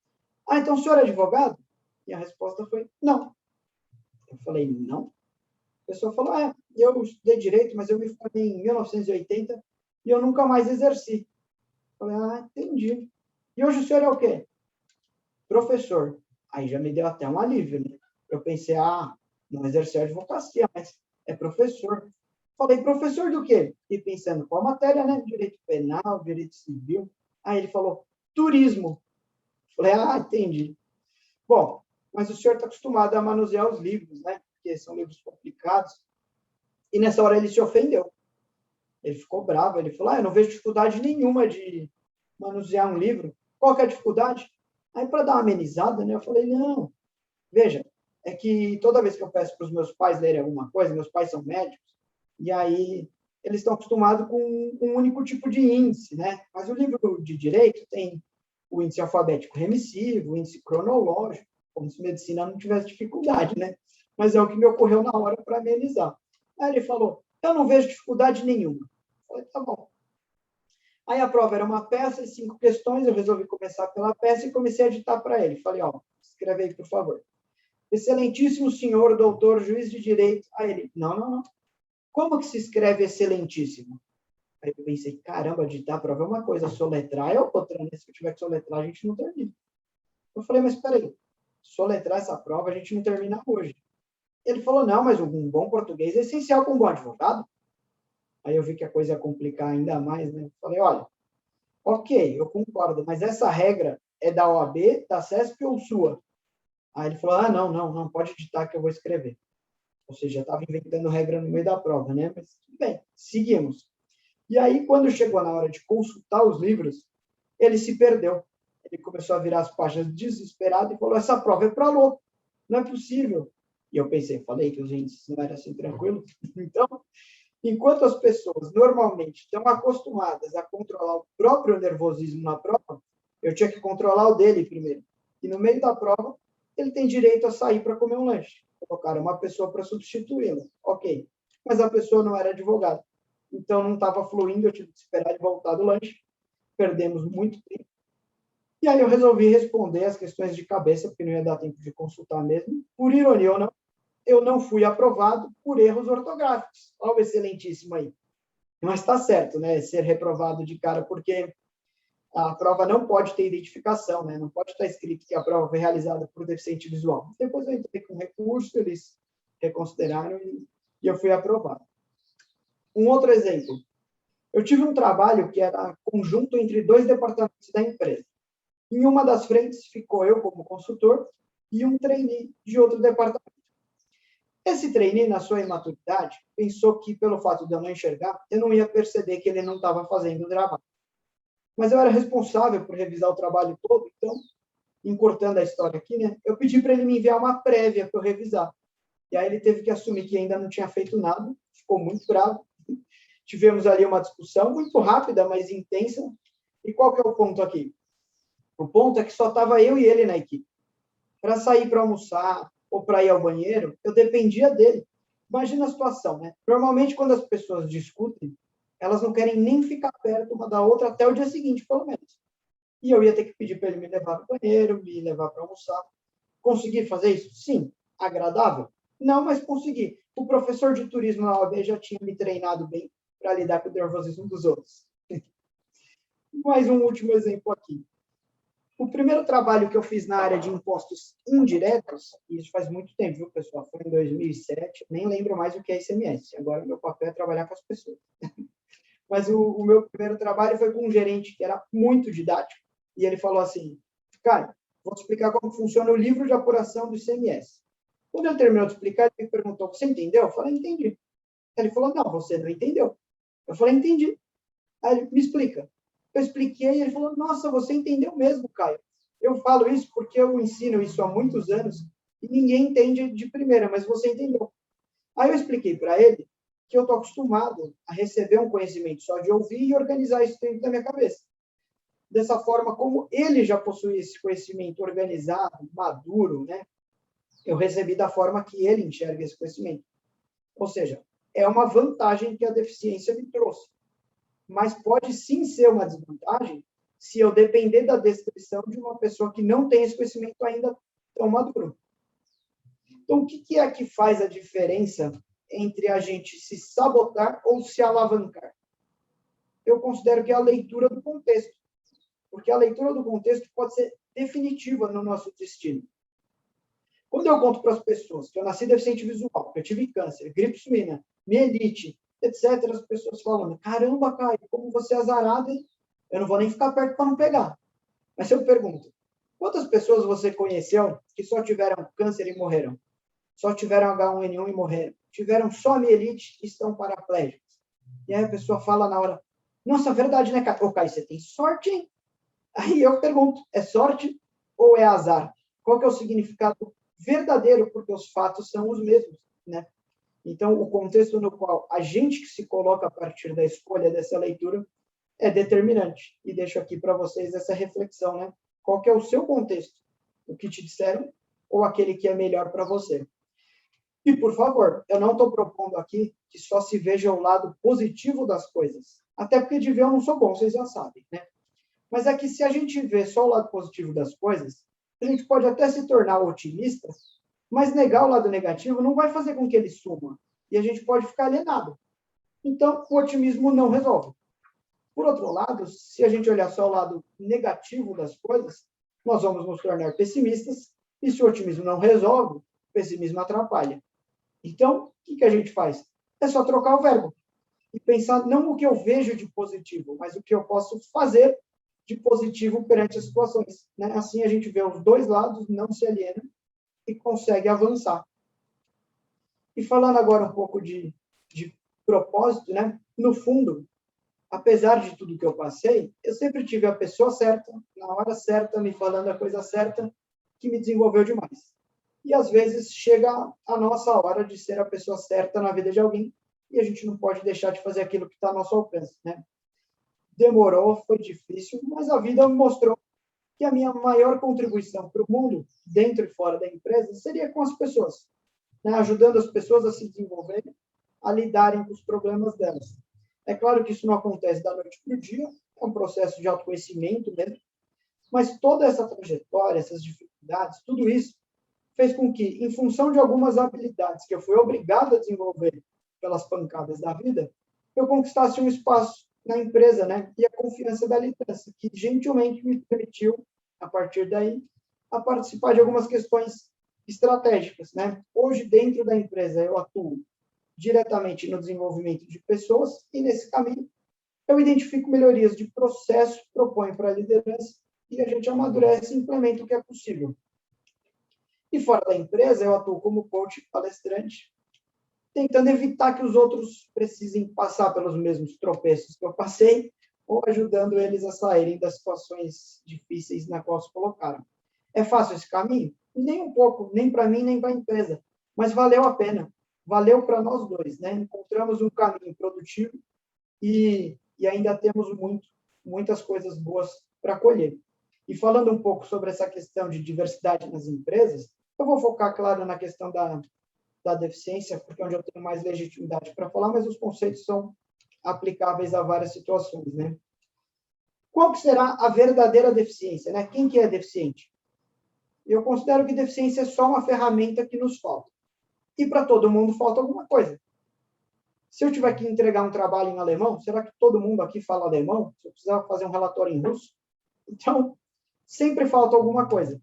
então o senhor é advogado? E a resposta foi, não. Eu falei, não? A pessoa falou, eu estudei Direito, mas eu me formei em 1980 e eu nunca mais exerci. Eu falei, entendi. E hoje o senhor é o quê? Professor. Aí já me deu até um alívio, né? Eu pensei, não exercer a advocacia, mas é professor. Falei, professor do quê? E pensando, qual matéria, né? Direito penal, direito civil. Aí ele falou, turismo. Falei, entendi. Bom, mas o senhor está acostumado a manusear os livros, né? Porque são livros complicados. E nessa hora ele se ofendeu. Ele ficou bravo. Ele falou, eu não vejo dificuldade nenhuma de manusear um livro. Qual que é a dificuldade? Aí, para dar uma amenizada, né, eu falei, não, veja, é que toda vez que eu peço para os meus pais lerem alguma coisa, meus pais são médicos, e aí eles estão acostumados com um único tipo de índice, né? Mas o livro de direito tem o índice alfabético remissivo, o índice cronológico, como se medicina não tivesse dificuldade, né? Mas é o que me ocorreu na hora para amenizar. Aí ele falou, eu não vejo dificuldade nenhuma. Eu falei, tá bom. Aí a prova era uma peça e 5 questões, eu resolvi começar pela peça e comecei a ditar para ele. Falei, escreve aí, por favor. Excelentíssimo senhor, doutor, juiz de direito. Aí ele, não. Como que se escreve excelentíssimo? Aí eu pensei, caramba, ditar a prova é uma coisa, soletrar é outra, né? Se eu tiver que soletrar, a gente não termina. Eu falei, mas espera aí, soletrar essa prova a gente não termina hoje. Ele falou, não, mas um bom português é essencial para um bom advogado. Aí eu vi que a coisa ia complicar ainda mais, né? Falei, olha, ok, eu concordo, mas essa regra é da OAB, da CESP ou sua? Aí ele falou, não pode ditar que eu vou escrever. Ou seja, estava inventando regra no meio da prova, né? Mas tudo bem, seguimos. E aí, quando chegou na hora de consultar os livros, ele se perdeu. Ele começou a virar as páginas desesperado e falou, essa prova é para louco, não é possível. E eu pensei, falei que os índices não eram assim tranquilos. Então, enquanto as pessoas normalmente estão acostumadas a controlar o próprio nervosismo na prova, eu tinha que controlar o dele primeiro. E no meio da prova, ele tem direito a sair para comer um lanche. Colocaram uma pessoa para substituí-la. Ok. Mas a pessoa não era advogada. Então, não estava fluindo, eu tive que esperar ele voltar do lanche. Perdemos muito tempo. E aí eu resolvi responder as questões de cabeça, porque não ia dar tempo de consultar mesmo. Por ironia ou não, eu não fui aprovado por erros ortográficos. Olha o excelentíssimo aí. Mas está certo, né? Ser reprovado de cara, porque a prova não pode ter identificação, né? Não pode estar escrito que a prova foi realizada por deficiente visual. Depois eu entrei com recurso, eles reconsideraram e eu fui aprovado. Um outro exemplo. Eu tive um trabalho que era conjunto entre 2 departamentos da empresa. Em uma das frentes ficou eu como consultor e um trainee de outro departamento. Esse trainee, na sua imaturidade, pensou que, pelo fato de eu não enxergar, eu não ia perceber que ele não estava fazendo o trabalho. Mas eu era responsável por revisar o trabalho todo, então encurtando a história aqui, né? Eu pedi para ele me enviar uma prévia para eu revisar. E aí ele teve que assumir que ainda não tinha feito nada, ficou muito bravo. Tivemos ali uma discussão muito rápida, mas intensa. E qual que é o ponto aqui? O ponto é que só estava eu e ele na equipe. Para sair para almoçar ou para ir ao banheiro, eu dependia dele. Imagina a situação, né? Normalmente, quando as pessoas discutem, elas não querem nem ficar perto uma da outra até o dia seguinte, pelo menos. E eu ia ter que pedir para ele me levar no banheiro, me levar para almoçar. Consegui fazer isso? Sim. Agradável? Não, mas consegui. O professor de turismo na OAB já tinha me treinado bem para lidar com o nervosismo dos outros. Mais um último exemplo aqui. O primeiro trabalho que eu fiz na área de impostos indiretos, e isso faz muito tempo, viu, pessoal? Foi em 2007, nem lembro mais o que é ICMS. Agora, meu papel é trabalhar com as pessoas. Mas o meu primeiro trabalho foi com um gerente que era muito didático, e ele falou assim, cara, vou te explicar como funciona o livro de apuração do ICMS. Quando ele terminou de explicar, ele me perguntou, você entendeu? Eu falei, entendi. Ele falou, não, você não entendeu. Eu falei, entendi. Aí ele, me explica. Eu expliquei e ele falou, nossa, você entendeu mesmo, Caio. Eu falo isso porque eu ensino isso há muitos anos e ninguém entende de primeira, mas você entendeu. Aí eu expliquei para ele que eu estou acostumado a receber um conhecimento só de ouvir e organizar isso dentro da minha cabeça. Dessa forma, como ele já possui esse conhecimento organizado, maduro, né? Eu recebi da forma que ele enxerga esse conhecimento. Ou seja, é uma vantagem que a deficiência me trouxe. Mas pode sim ser uma desvantagem se eu depender da descrição de uma pessoa que não tem esse conhecimento ainda tão maduro. Então, o que é que faz a diferença entre a gente se sabotar ou se alavancar? Eu considero que é a leitura do contexto. Porque a leitura do contexto pode ser definitiva no nosso destino. Quando eu conto para as pessoas que eu nasci deficiente visual, que eu tive câncer, gripe suína, mielite, etc., as pessoas falam, caramba, Caio, como você é azarado, hein? Eu não vou nem ficar perto para não pegar. Mas se eu pergunto, quantas pessoas você conheceu que só tiveram câncer e morreram? Só tiveram H1N1 e morreram? Tiveram só mielite e estão paraplégicos? E aí a pessoa fala na hora, nossa, verdade, né, Caio? Ô, Caio, você tem sorte, hein? Aí eu pergunto, é sorte ou é azar? Qual que é o significado verdadeiro, porque os fatos são os mesmos, né? Então, o contexto no qual a gente que se coloca a partir da escolha dessa leitura é determinante. E deixo aqui para vocês essa reflexão, né? Qual que é o seu contexto? O que te disseram ou aquele que é melhor para você? E, por favor, eu não estou propondo aqui que só se veja o lado positivo das coisas. Até porque de ver eu não sou bom, vocês já sabem, né? Mas é que se a gente vê só o lado positivo das coisas, a gente pode até se tornar otimista, mas negar o lado negativo não vai fazer com que ele suma. E a gente pode ficar alienado. Então, o otimismo não resolve. Por outro lado, se a gente olhar só o lado negativo das coisas, nós vamos nos tornar pessimistas, e se o otimismo não resolve, o pessimismo atrapalha. Então, o que a gente faz? É só trocar o verbo. E pensar não o que eu vejo de positivo, mas o que eu posso fazer de positivo perante as situações. Né? Assim a gente vê os dois lados, não se aliena e consegue avançar. E falando agora um pouco de propósito, né? No fundo, apesar de tudo que eu passei, eu sempre tive a pessoa certa, na hora certa, me falando a coisa certa, que me desenvolveu demais. E às vezes chega a nossa hora de ser a pessoa certa na vida de alguém e a gente não pode deixar de fazer aquilo que está ao nosso alcance, né? Demorou, foi difícil, mas a vida me mostrou que a minha maior contribuição para o mundo, dentro e fora da empresa, seria com as pessoas, né? Ajudando as pessoas a se desenvolverem, a lidarem com os problemas delas. É claro que isso não acontece da noite para o dia, é um processo de autoconhecimento mesmo, mas toda essa trajetória, essas dificuldades, tudo isso fez com que, em função de algumas habilidades que eu fui obrigado a desenvolver pelas pancadas da vida, eu conquistasse um espaço na empresa, né? E a confiança da liderança, que gentilmente me permitiu, a partir daí, a participar de algumas questões estratégicas, né? Hoje, dentro da empresa, eu atuo diretamente no desenvolvimento de pessoas e, nesse caminho, eu identifico melhorias de processo, proponho para a liderança e a gente amadurece e implementa o que é possível. E fora da empresa, eu atuo como coach e palestrante, tentando evitar que os outros precisem passar pelos mesmos tropeços que eu passei, ou ajudando eles a saírem das situações difíceis na qual se colocaram. É fácil esse caminho? Nem um pouco, nem para mim, nem para a empresa. Mas valeu a pena. Valeu para nós dois, né? Encontramos um caminho produtivo e ainda temos muitas coisas boas para colher. E falando um pouco sobre essa questão de diversidade nas empresas, eu vou focar, claro, na questão da deficiência, porque é onde eu tenho mais legitimidade para falar, mas os conceitos são aplicáveis a várias situações, né? Qual que será a verdadeira deficiência, né? Quem que é deficiente? Eu considero que deficiência é só uma ferramenta que nos falta. E para todo mundo falta alguma coisa. Se eu tiver que entregar um trabalho em alemão, será que todo mundo aqui fala alemão? Se eu precisar fazer um relatório em russo? Então, sempre falta alguma coisa.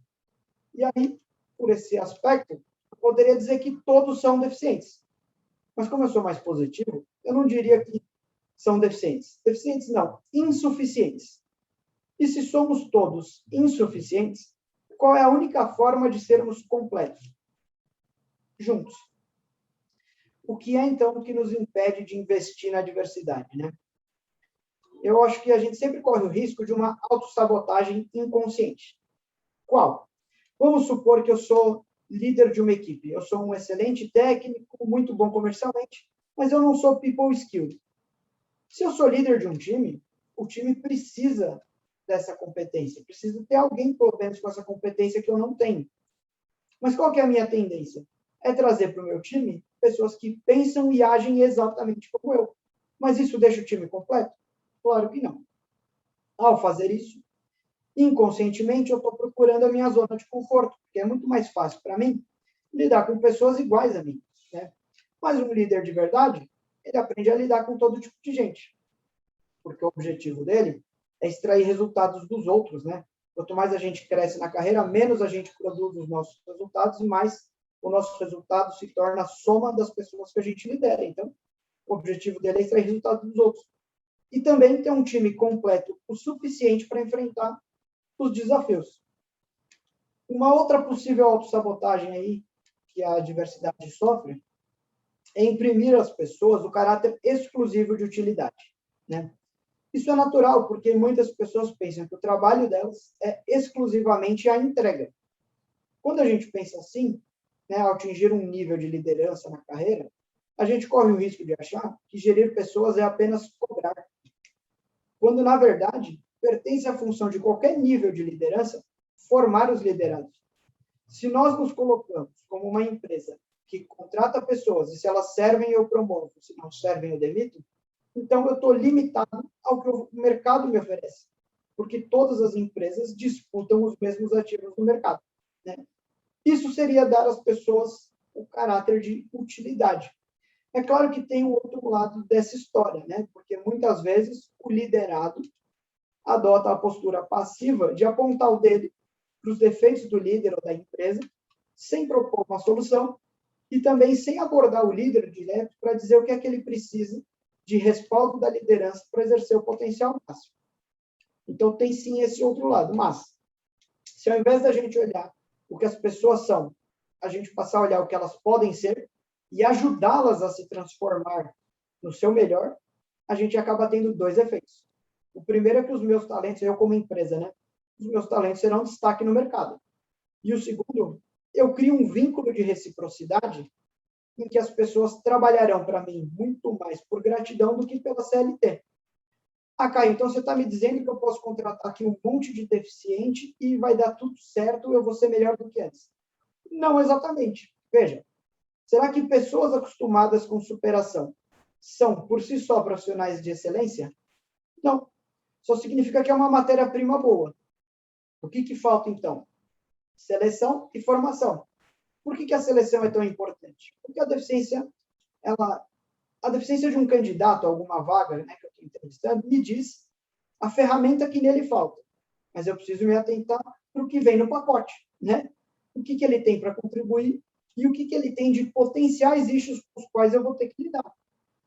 E aí, por esse aspecto, eu poderia dizer que todos são deficientes. Mas como eu sou mais positivo, eu não diria que são deficientes. Deficientes não, insuficientes. E se somos todos insuficientes, qual é a única forma de sermos completos? Juntos. O que é, então, que nos impede de investir na diversidade, né? Eu acho que a gente sempre corre o risco de uma autossabotagem inconsciente. Qual? Vamos supor que eu sou líder de uma equipe. Eu sou um excelente técnico, muito bom comercialmente, mas eu não sou people skilled. Se eu sou líder de um time, o time precisa dessa competência. Precisa ter alguém, pelo menos, com essa competência que eu não tenho. Mas qual que é a minha tendência? É trazer para o meu time pessoas que pensam e agem exatamente como eu. Mas isso deixa o time completo? Claro que não. Ao fazer isso, inconscientemente, eu estou procurando a minha zona de conforto, porque é muito mais fácil para mim lidar com pessoas iguais a mim, né? Mas um líder de verdade, ele aprende a lidar com todo tipo de gente, porque o objetivo dele é extrair resultados dos outros, né? Quanto mais a gente cresce na carreira, menos a gente produz os nossos resultados e mais o nosso resultado se torna a soma das pessoas que a gente lidera. Então, o objetivo dele é extrair resultados dos outros. E também ter um time completo o suficiente para enfrentar os desafios. Uma outra possível autossabotagem aí que a diversidade sofre é imprimir às pessoas o caráter exclusivo de utilidade, né? Isso é natural, porque muitas pessoas pensam que o trabalho delas é exclusivamente a entrega. Quando a gente pensa assim, né, ao atingir um nível de liderança na carreira, a gente corre o risco de achar que gerir pessoas é apenas cobrar. Quando, na verdade, pertence à função de qualquer nível de liderança formar os liderados. Se nós nos colocamos como uma empresa que contrata pessoas e se elas servem, eu promovo, se não servem, eu demito, então eu estou limitado ao que o mercado me oferece, porque todas as empresas disputam os mesmos ativos no mercado, né? Isso seria dar às pessoas o caráter de utilidade. É claro que tem o outro lado dessa história, né? Porque muitas vezes o liderado adota a postura passiva de apontar o dedo para os defeitos do líder ou da empresa, sem propor uma solução e também sem abordar o líder direto para dizer o que é que ele precisa de respaldo da liderança para exercer o potencial máximo. Então, tem sim esse outro lado. Mas, se ao invés da gente olhar o que as pessoas são, a gente passar a olhar o que elas podem ser e ajudá-las a se transformar no seu melhor, a gente acaba tendo dois efeitos. O primeiro é que os meus talentos, eu como empresa, né? Os meus talentos serão destaque no mercado. E o segundo, eu crio um vínculo de reciprocidade em que as pessoas trabalharão para mim muito mais por gratidão do que pela CLT. Ah, Caio, então você está me dizendo que eu posso contratar aqui um monte de deficiente e vai dar tudo certo, eu vou ser melhor do que antes. Não exatamente. Veja, será que pessoas acostumadas com superação são, por si só, profissionais de excelência? Não. Só significa que é uma matéria-prima boa. O que falta, então? Seleção e formação. Por que a seleção é tão importante? Porque a deficiência de um candidato a alguma vaga, né, que eu estou entrevistando, me diz a ferramenta que nele falta. Mas eu preciso me atentar para o que vem no pacote, né? O que ele tem para contribuir e o que ele tem de potenciais issues com os quais eu vou ter que lidar.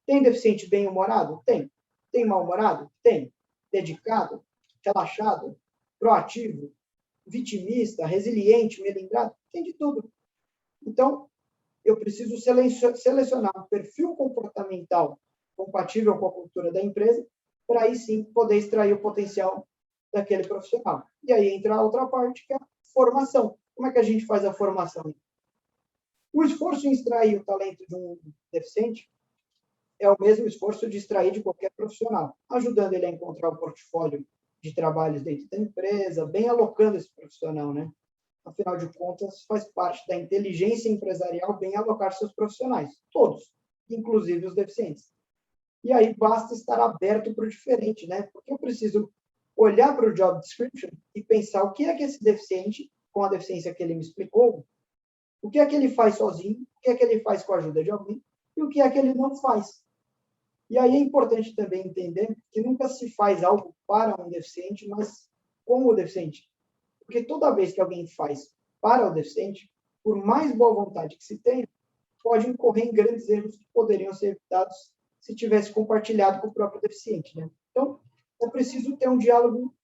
Tem deficiente bem-humorado? Tem. Tem mal-humorado? Tem. Dedicado? Relaxado? Proativo? Vitimista? Resiliente? Melindrado? Tem de tudo. Então, eu preciso selecionar um perfil comportamental compatível com a cultura da empresa para aí sim poder extrair o potencial daquele profissional. E aí entra a outra parte, que é a formação. Como é que a gente faz a formação? O esforço em extrair o talento de um deficiente é o mesmo esforço de extrair de qualquer profissional, ajudando ele a encontrar o portfólio de trabalhos dentro da empresa, bem alocando esse profissional, né? Afinal de contas, faz parte da inteligência empresarial bem alocar seus profissionais, todos, inclusive os deficientes. E aí basta estar aberto para o diferente, né? Porque eu preciso olhar para o job description e pensar o que é que esse deficiente, com a deficiência que ele me explicou, o que é que ele faz sozinho, o que é que ele faz com a ajuda de alguém e o que é que ele não faz. E aí é importante também entender que nunca se faz algo para um deficiente, mas com o deficiente. Porque toda vez que alguém faz para o deficiente, por mais boa vontade que se tenha, pode incorrer em grandes erros que poderiam ser evitados se tivesse compartilhado com o próprio deficiente, né? Então, é preciso ter um diálogo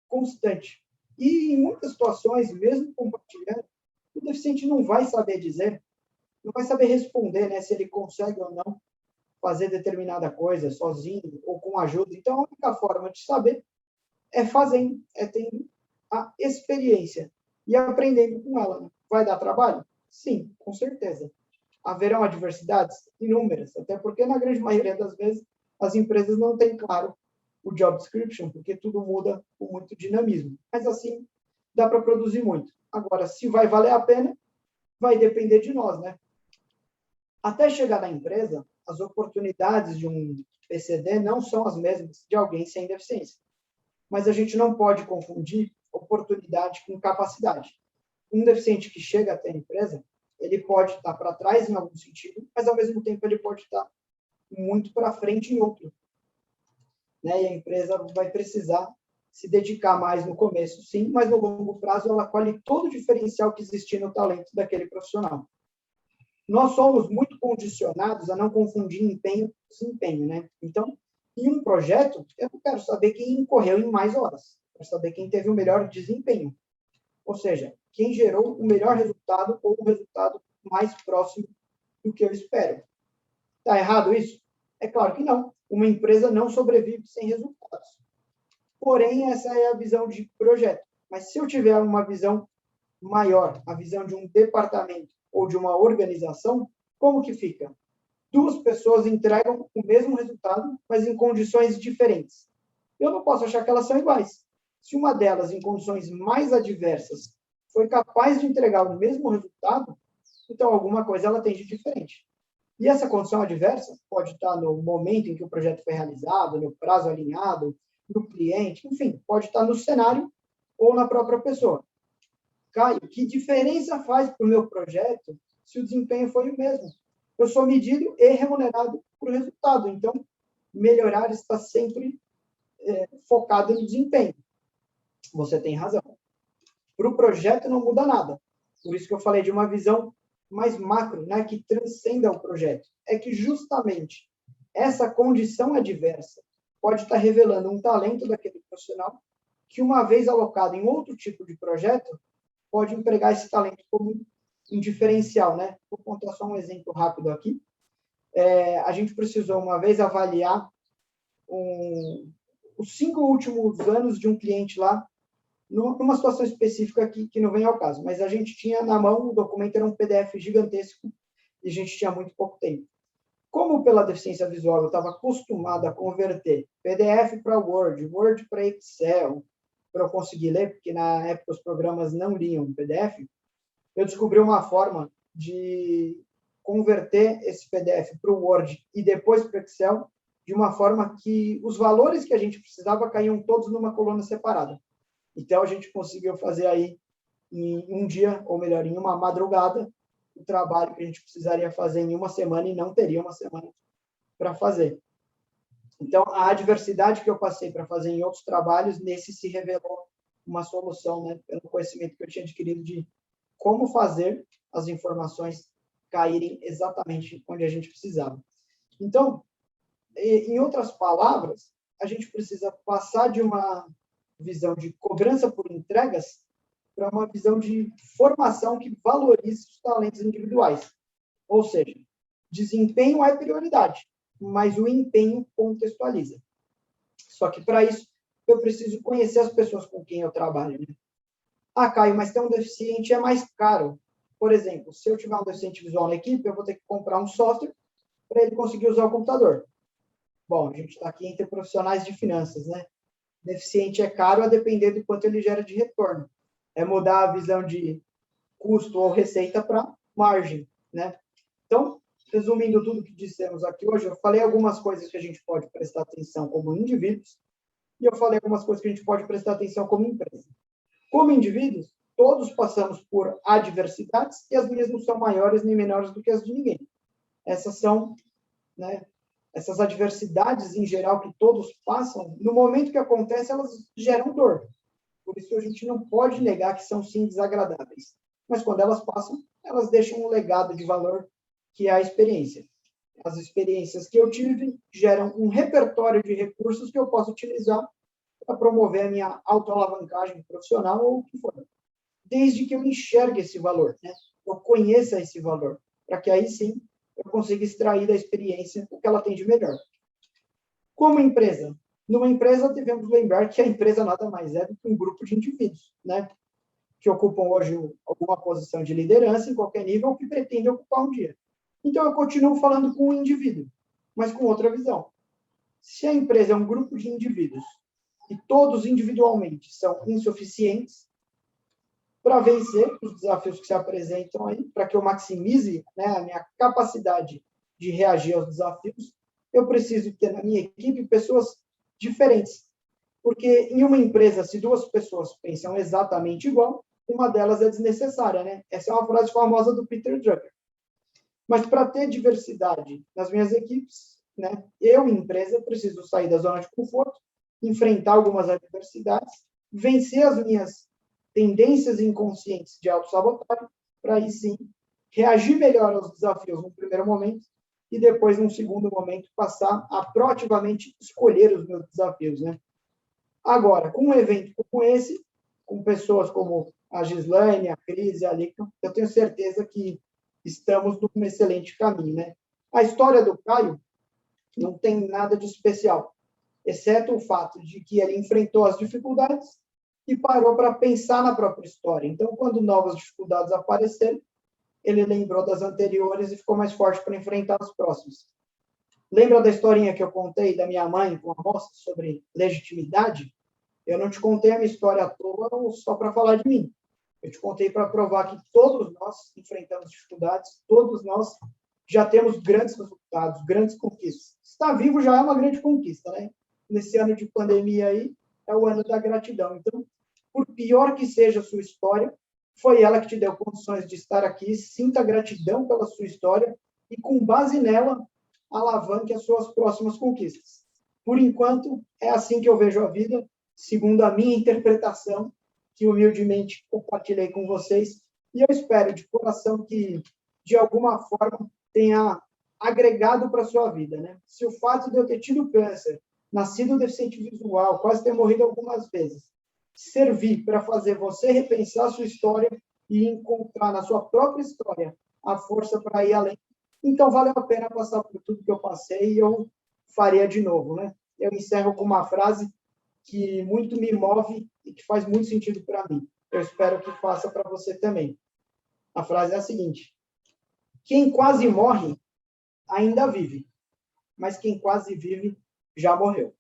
constante. E em muitas situações, mesmo compartilhando, o deficiente não vai saber dizer, não vai saber responder, né, se ele consegue ou não fazer determinada coisa sozinho ou com ajuda. Então, a única forma de saber é fazendo, é tendo a experiência e aprendendo com ela. Né? Vai dar trabalho? Sim, com certeza. Haverão adversidades? Inúmeras, até porque, na grande maioria das vezes, as empresas não têm claro o job description, porque tudo muda com muito dinamismo. Mas, assim, dá para produzir muito. Agora, se vai valer a pena, vai depender de nós, né? Até chegar na empresa, as oportunidades de um PCD não são as mesmas de alguém sem deficiência. Mas a gente não pode confundir oportunidade com capacidade. Um deficiente que chega até a empresa, ele pode estar para trás em algum sentido, mas ao mesmo tempo ele pode estar muito para frente em outro. Né? E a empresa vai precisar se dedicar mais no começo, sim, mas no longo prazo ela colhe todo o diferencial que existe no talento daquele profissional. Nós somos muito condicionados a não confundir empenho com desempenho, né? Então, em um projeto, eu não quero saber quem correu em mais horas, eu quero saber quem teve o melhor desempenho. Ou seja, quem gerou o melhor resultado ou o resultado mais próximo do que eu espero. Está errado isso? É claro que não. Uma empresa não sobrevive sem resultados. Porém, essa é a visão de projeto. Mas se eu tiver uma visão maior, a visão de um departamento ou de uma organização, como que fica? Duas pessoas entregam o mesmo resultado, mas em condições diferentes. Eu não posso achar que elas são iguais. Se uma delas, em condições mais adversas, foi capaz de entregar o mesmo resultado, então alguma coisa ela tem de diferente. E essa condição adversa pode estar no momento em que o projeto foi realizado, no prazo alinhado, no cliente, enfim, pode estar no cenário ou na própria pessoa. Caio, que diferença faz para o meu projeto se o desempenho foi o mesmo? Eu sou medido e remunerado por resultado, então melhorar está sempre focado no desempenho. Você tem razão. Para o projeto não muda nada. Por isso que eu falei de uma visão mais macro, né, que transcenda o projeto. É que justamente essa condição adversa pode estar revelando um talento daquele profissional que, uma vez alocado em outro tipo de projeto, pode empregar esse talento como um diferencial, né? Vou contar só um exemplo rápido aqui. A gente precisou, uma vez, avaliar os 5 últimos anos de um cliente lá, numa situação específica que não vem ao caso, mas a gente tinha na mão, o documento era um PDF gigantesco e a gente tinha muito pouco tempo. Como pela deficiência visual eu estava acostumado a converter PDF para Word, Word para Excel, para eu conseguir ler, porque na época os programas não liam PDF, eu descobri uma forma de converter esse PDF para o Word e depois para o Excel, de uma forma que os valores que a gente precisava caíam todos numa coluna separada. Então, a gente conseguiu fazer aí, em um dia, ou melhor, em uma madrugada, o trabalho que a gente precisaria fazer em uma semana e não teria uma semana para fazer. Então, a adversidade que eu passei para fazer em outros trabalhos, nesse se revelou uma solução, né, pelo conhecimento que eu tinha adquirido de como fazer as informações caírem exatamente onde a gente precisava. Então, em outras palavras, a gente precisa passar de uma visão de cobrança por entregas para uma visão de formação que valorize os talentos individuais. Ou seja, desempenho é prioridade, mas o empenho contextualiza. Só que, para isso, eu preciso conhecer as pessoas com quem eu trabalho. Né? Ah, Caio, mas ter um deficiente é mais caro. Por exemplo, se eu tiver um deficiente visual na equipe, eu vou ter que comprar um software para ele conseguir usar o computador. Bom, a gente está aqui entre profissionais de finanças, né? Deficiente é caro a depender do quanto ele gera de retorno. É mudar a visão de custo ou receita para margem, né? Então, resumindo tudo que dissemos aqui hoje, eu falei algumas coisas que a gente pode prestar atenção como indivíduos e eu falei algumas coisas que a gente pode prestar atenção como empresa. Como indivíduos, todos passamos por adversidades e as minhas não são maiores nem menores do que as de ninguém. Essas são, né, essas adversidades em geral que todos passam, no momento que acontece, elas geram dor. Por isso a gente não pode negar que são sim desagradáveis. Mas quando elas passam, elas deixam um legado de valor que é a experiência. As experiências que eu tive geram um repertório de recursos que eu posso utilizar para promover a minha autoalavancagem profissional ou o que for. Desde que eu enxergue esse valor, né? Eu conheça esse valor, para que aí sim eu consiga extrair da experiência o que ela tem de melhor. Como empresa, numa empresa devemos lembrar que a empresa nada mais é do que um grupo de indivíduos, né? Que ocupam hoje alguma posição de liderança em qualquer nível ou que pretendem ocupar um dia. Então eu continuo falando com o indivíduo, mas com outra visão. Se a empresa é um grupo de indivíduos e todos individualmente são insuficientes para vencer os desafios que se apresentam aí, para que eu maximize, né, a minha capacidade de reagir aos desafios, eu preciso ter na minha equipe pessoas diferentes. Porque em uma empresa, se duas pessoas pensam exatamente igual, uma delas é desnecessária, né? Essa é uma frase famosa do Peter Drucker. Mas para ter diversidade nas minhas equipes, né, eu, empresa, preciso sair da zona de conforto, enfrentar algumas adversidades, vencer as minhas tendências inconscientes de autossabotagem, para aí sim reagir melhor aos desafios no primeiro momento e depois, num segundo momento, passar a proativamente escolher os meus desafios, né? Agora, com um evento como esse, com pessoas como a Gislaine, a Cris e a Lica, eu tenho certeza que estamos num excelente caminho, né? A história do Caio não tem nada de especial, exceto o fato de que ele enfrentou as dificuldades e parou para pensar na própria história. Então, quando novas dificuldades apareceram, ele lembrou das anteriores e ficou mais forte para enfrentar as próximas. Lembra da historinha que eu contei da minha mãe com a moça sobre legitimidade? Eu não te contei a minha história à toa só para falar de mim. Eu te contei para provar que todos nós enfrentamos dificuldades, todos nós já temos grandes resultados, grandes conquistas. Estar vivo já é uma grande conquista, né? Nesse ano de pandemia aí, é o ano da gratidão. Então, por pior que seja a sua história, foi ela que te deu condições de estar aqui, sinta gratidão pela sua história e, com base nela, alavanque as suas próximas conquistas. Por enquanto, é assim que eu vejo a vida, segundo a minha interpretação, que humildemente compartilhei com vocês, e eu espero de coração que, de alguma forma, tenha agregado para a sua vida, né? Se o fato de eu ter tido câncer, nascido deficiente visual, quase ter morrido algumas vezes, servir para fazer você repensar a sua história e encontrar na sua própria história a força para ir além, então valeu a pena passar por tudo que eu passei e eu faria de novo, né? Eu encerro com uma frase que muito me move e que faz muito sentido para mim. Eu espero que faça para você também. A frase é a seguinte: quem quase morre ainda vive, mas quem quase vive já morreu.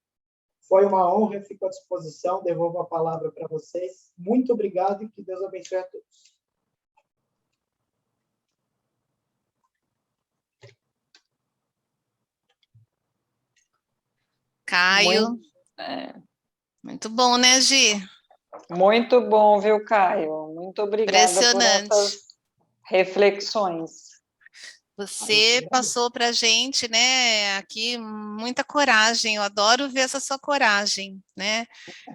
Foi uma honra, eu fico à disposição, devolvo a palavra para vocês. Muito obrigado e que Deus abençoe a todos. Caio, muito bom, né, Gi? Muito bom, viu, Caio? Muito obrigada por essas Impressionante. reflexões. Você passou para a gente, né, aqui muita coragem. Eu adoro ver essa sua coragem, né?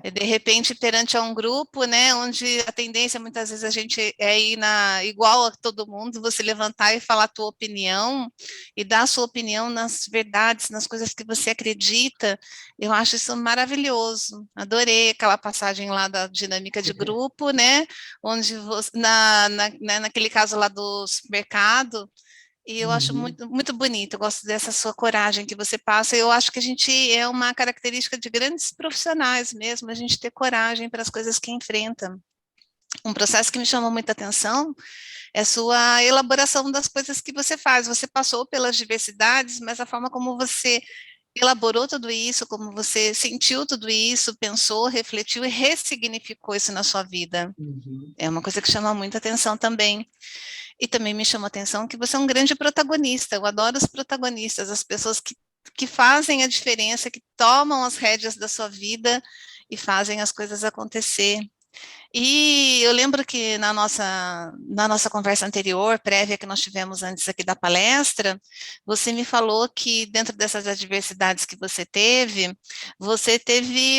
E de repente, perante a um grupo, né, onde a tendência muitas vezes a gente é ir igual a todo mundo, você levantar e falar a tua opinião e dar a sua opinião nas verdades, nas coisas que você acredita. Eu acho isso maravilhoso. Adorei aquela passagem lá da dinâmica de grupo, né? Onde você, naquele caso lá do supermercado. E eu acho muito, muito bonito, eu gosto dessa sua coragem que você passa. Eu acho que a gente é uma característica de grandes profissionais mesmo, a gente ter coragem para as coisas que enfrenta. Um processo que me chamou muita atenção é a sua elaboração das coisas que você faz. Você passou pelas diversidades, mas a forma como você elaborou tudo isso, como você sentiu tudo isso, pensou, refletiu e ressignificou isso na sua vida. Uhum. É uma coisa que chama muita atenção também. E também me chamou a atenção que você é um grande protagonista. Eu adoro os protagonistas, as pessoas que fazem a diferença, que tomam as rédeas da sua vida e fazem as coisas acontecer. E eu lembro que na nossa conversa anterior, prévia que nós tivemos antes aqui da palestra, você me falou que dentro dessas adversidades que você teve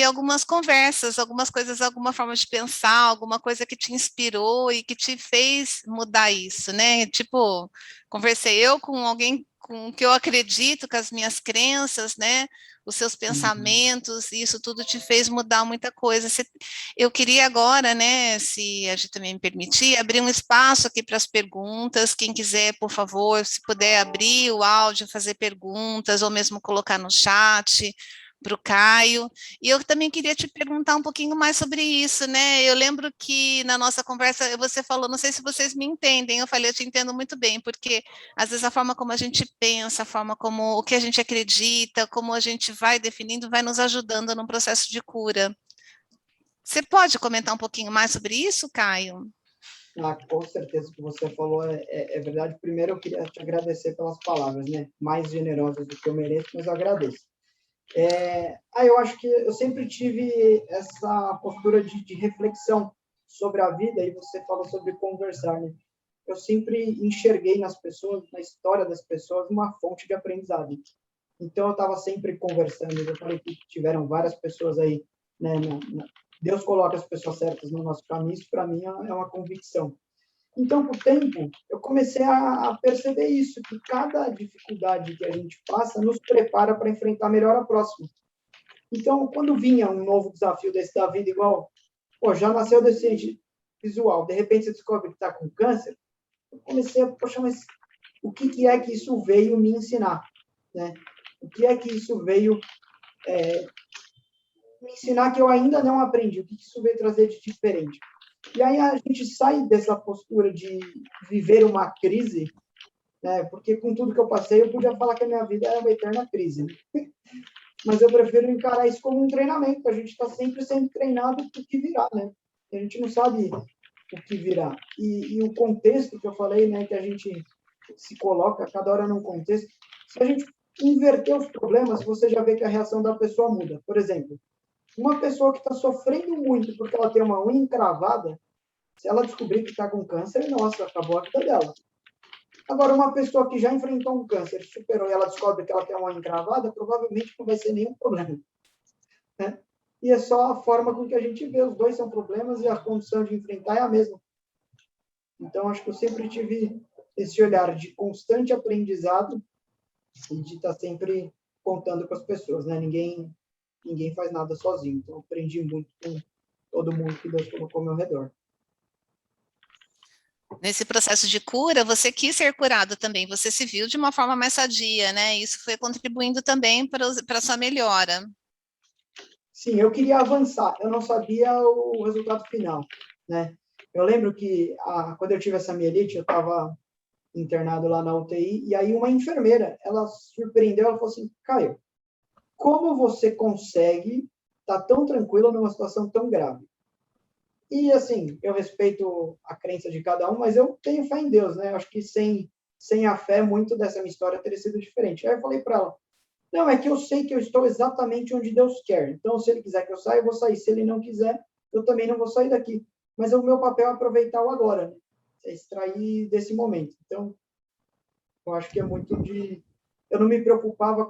algumas conversas, algumas coisas, alguma forma de pensar, alguma coisa que te inspirou e que te fez mudar isso, né? Tipo, conversei eu com alguém com que eu acredito, com as minhas crenças, né? Os seus Uhum. pensamentos, e isso tudo te fez mudar muita coisa. Eu queria agora, né, se a gente também me permitir, abrir um espaço aqui para as perguntas. Quem quiser, por favor, se puder abrir o áudio, fazer perguntas, ou mesmo colocar no chat para o Caio. E eu também queria te perguntar um pouquinho mais sobre isso, né? Eu lembro que na nossa conversa você falou, não sei se vocês me entendem, eu falei, eu te entendo muito bem, porque às vezes a forma como a gente pensa, a forma como o que a gente acredita, como a gente vai definindo, vai nos ajudando no processo de cura. Você pode comentar um pouquinho mais sobre isso, Caio? Ah, com certeza o que você falou é verdade. Primeiro, eu queria te agradecer pelas palavras, né? Mais generosas do que eu mereço, mas eu agradeço. Eu acho que eu sempre tive essa postura de reflexão sobre a vida, e você falou sobre conversar, né? Eu sempre enxerguei nas pessoas, na história das pessoas, uma fonte de aprendizado. Então, eu estava sempre conversando. Eu falei que tiveram várias pessoas aí, né? Deus coloca as pessoas certas no nosso caminho, isso para mim é uma convicção. Então, com o tempo, eu comecei a perceber isso, que cada dificuldade que a gente passa nos prepara para enfrentar melhor a próxima. Então, quando vinha um novo desafio desse da vida, igual, pô, já nasceu deficiente visual, de repente você descobre que está com câncer, eu comecei a, poxa, mas o que é que isso veio me ensinar? Né? O que é que isso veio me ensinar que eu ainda não aprendi? O que isso veio trazer de diferente? E aí a gente sai dessa postura de viver uma crise, né? Porque com tudo que eu passei, eu podia falar que a minha vida é uma eterna crise. Né? Mas eu prefiro encarar isso como um treinamento. A gente está sempre sendo treinado para o que virá, né? A gente não sabe o que virá. E o contexto que eu falei, né, que a gente se coloca cada hora num contexto, se a gente inverter os problemas, você já vê que a reação da pessoa muda. Por exemplo, uma pessoa que está sofrendo muito porque ela tem uma unha encravada, se ela descobrir que está com câncer, nossa, acabou a vida dela. Agora, uma pessoa que já enfrentou um câncer, superou e ela descobre que ela tem uma unha encravada, provavelmente não vai ser nenhum problema. Né? E é só a forma com que a gente vê. Os dois são problemas e a condição de enfrentar é a mesma. Então, acho que eu sempre tive esse olhar de constante aprendizado e de estar sempre contando com as pessoas. Né? Ninguém faz nada sozinho. Então, eu aprendi muito com todo mundo que Deus colocou ao meu redor. Nesse processo de cura, você quis ser curado também, você se viu de uma forma mais sadia, né? Isso foi contribuindo também para a sua melhora. Sim, eu queria avançar, eu não sabia o resultado final, né? Eu lembro que quando eu tive essa mielite, eu estava internado lá na UTI, e aí uma enfermeira, ela surpreendeu, ela falou assim, Caio, como você consegue estar tão tranquilo numa situação tão grave? E, assim, eu respeito a crença de cada um, mas eu tenho fé em Deus, né? Eu acho que sem a fé, muito dessa minha história teria sido diferente. Aí eu falei para ela, não, é que eu sei que eu estou exatamente onde Deus quer. Então, se Ele quiser que eu saia, eu vou sair. Se Ele não quiser, eu também não vou sair daqui. Mas o meu papel é aproveitar o agora, né? É extrair desse momento. Então, eu acho que é muito de... Eu não me preocupava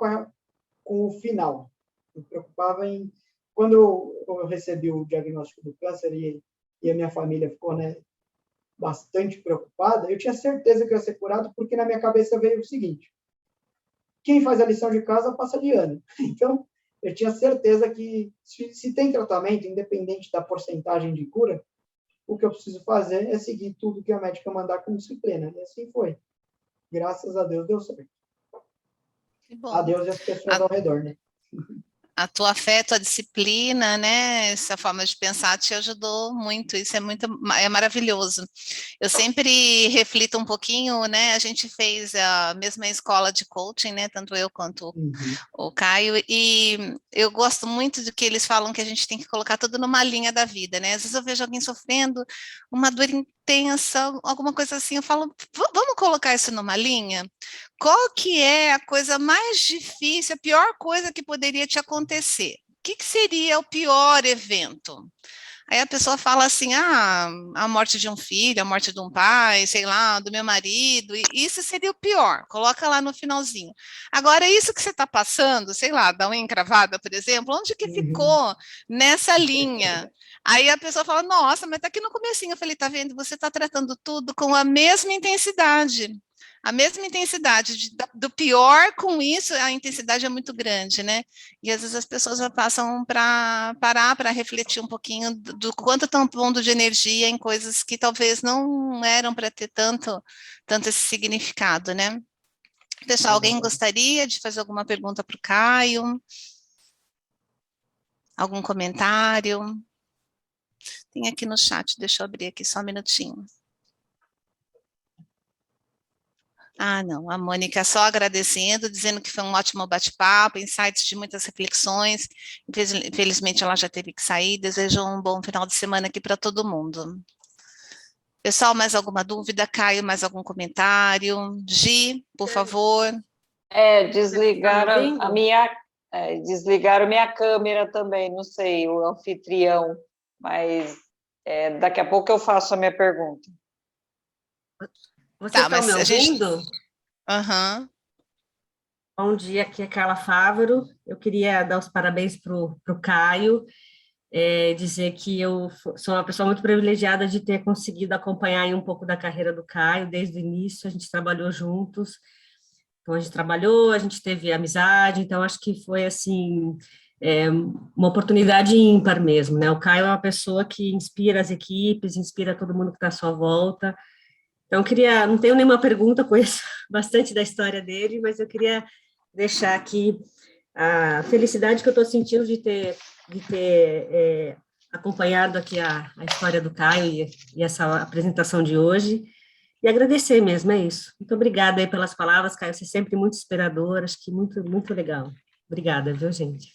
com o final. Me preocupava em... Quando eu recebi o diagnóstico do câncer e a minha família ficou, né, bastante preocupada, eu tinha certeza que eu ia ser curado, porque na minha cabeça veio o seguinte: quem faz a lição de casa passa de ano. Então, eu tinha certeza que se tem tratamento, independente da porcentagem de cura, o que eu preciso fazer é seguir tudo que a médica mandar com disciplina. E assim foi. Graças a Deus deu certo. Que A bom. Deus e as pessoas ao redor, né? a tua fé, a tua disciplina, né? Essa forma de pensar te ajudou muito, isso é maravilhoso. Eu sempre reflito um pouquinho, né? A gente fez a mesma escola de coaching, né? Tanto eu quanto Uhum. o Caio, e eu gosto muito de que eles falam que a gente tem que colocar tudo numa linha da vida, né? Às vezes eu vejo alguém sofrendo uma dor intensa, alguma coisa assim, eu falo, vamos colocar isso numa linha? Qual que é a coisa mais difícil, a pior coisa que poderia te acontecer? O que seria o pior evento? Aí a pessoa fala assim, a morte de um filho, a morte de um pai, sei lá, do meu marido, e isso seria o pior, coloca lá no finalzinho. Agora, isso que você está passando, sei lá, da unha encravada, por exemplo, onde que Uhum. ficou nessa linha? Aí a pessoa fala, nossa, mas está aqui no comecinho. Eu falei, tá vendo, você está tratando tudo com a mesma intensidade. A mesma intensidade, do pior com isso, a intensidade é muito grande, né? E às vezes as pessoas já passam para parar para refletir um pouquinho do quanto estão pondo de energia em coisas que talvez não eram para ter tanto esse significado, né? Pessoal, alguém gostaria de fazer alguma pergunta para o Caio? Algum comentário? Tem aqui no chat, deixa eu abrir aqui só um minutinho. Ah, não, a Mônica só agradecendo, dizendo que foi um ótimo bate-papo, insights de muitas reflexões. Infelizmente ela já teve que sair. Desejo um bom final de semana aqui para todo mundo. Pessoal, mais alguma dúvida? Caio, mais algum comentário? Gi, por favor. Desligaram desligaram minha câmera também, não sei, o anfitrião, mas daqui a pouco eu faço a minha pergunta. Vocês estão me ouvindo? Aham. Bom dia, aqui é Carla Fávaro. Eu queria dar os parabéns para o Caio, dizer que eu sou uma pessoa muito privilegiada de ter conseguido acompanhar aí um pouco da carreira do Caio desde o início. A gente trabalhou juntos, então a gente trabalhou, a gente teve amizade, então acho que foi assim uma oportunidade ímpar mesmo, né? O Caio é uma pessoa que inspira as equipes, inspira todo mundo que está à sua volta. Então, não tenho nenhuma pergunta, conheço bastante da história dele, mas eu queria deixar aqui a felicidade que eu estou sentindo de ter acompanhado aqui a história do Caio e essa apresentação de hoje, e agradecer mesmo, é isso. Muito obrigada aí pelas palavras, Caio, você é sempre muito inspirador, acho que muito, muito legal. Obrigada, viu, gente?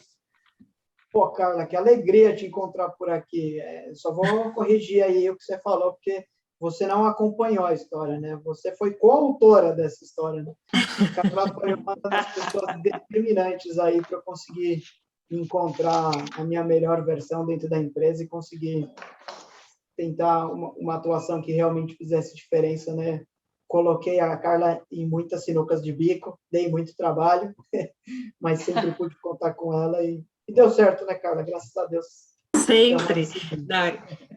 Pô, Carla, que alegria te encontrar por aqui. Só vou corrigir aí o que você falou, porque você não acompanhou a história, né? Você foi coautora dessa história, né? Carla foi uma das pessoas determinantes aí para eu conseguir encontrar a minha melhor versão dentro da empresa e conseguir tentar uma atuação que realmente fizesse diferença, né? Coloquei a Carla em muitas sinucas de bico, dei muito trabalho, mas sempre pude contar com ela e deu certo, né, Carla? Graças a Deus. Sempre.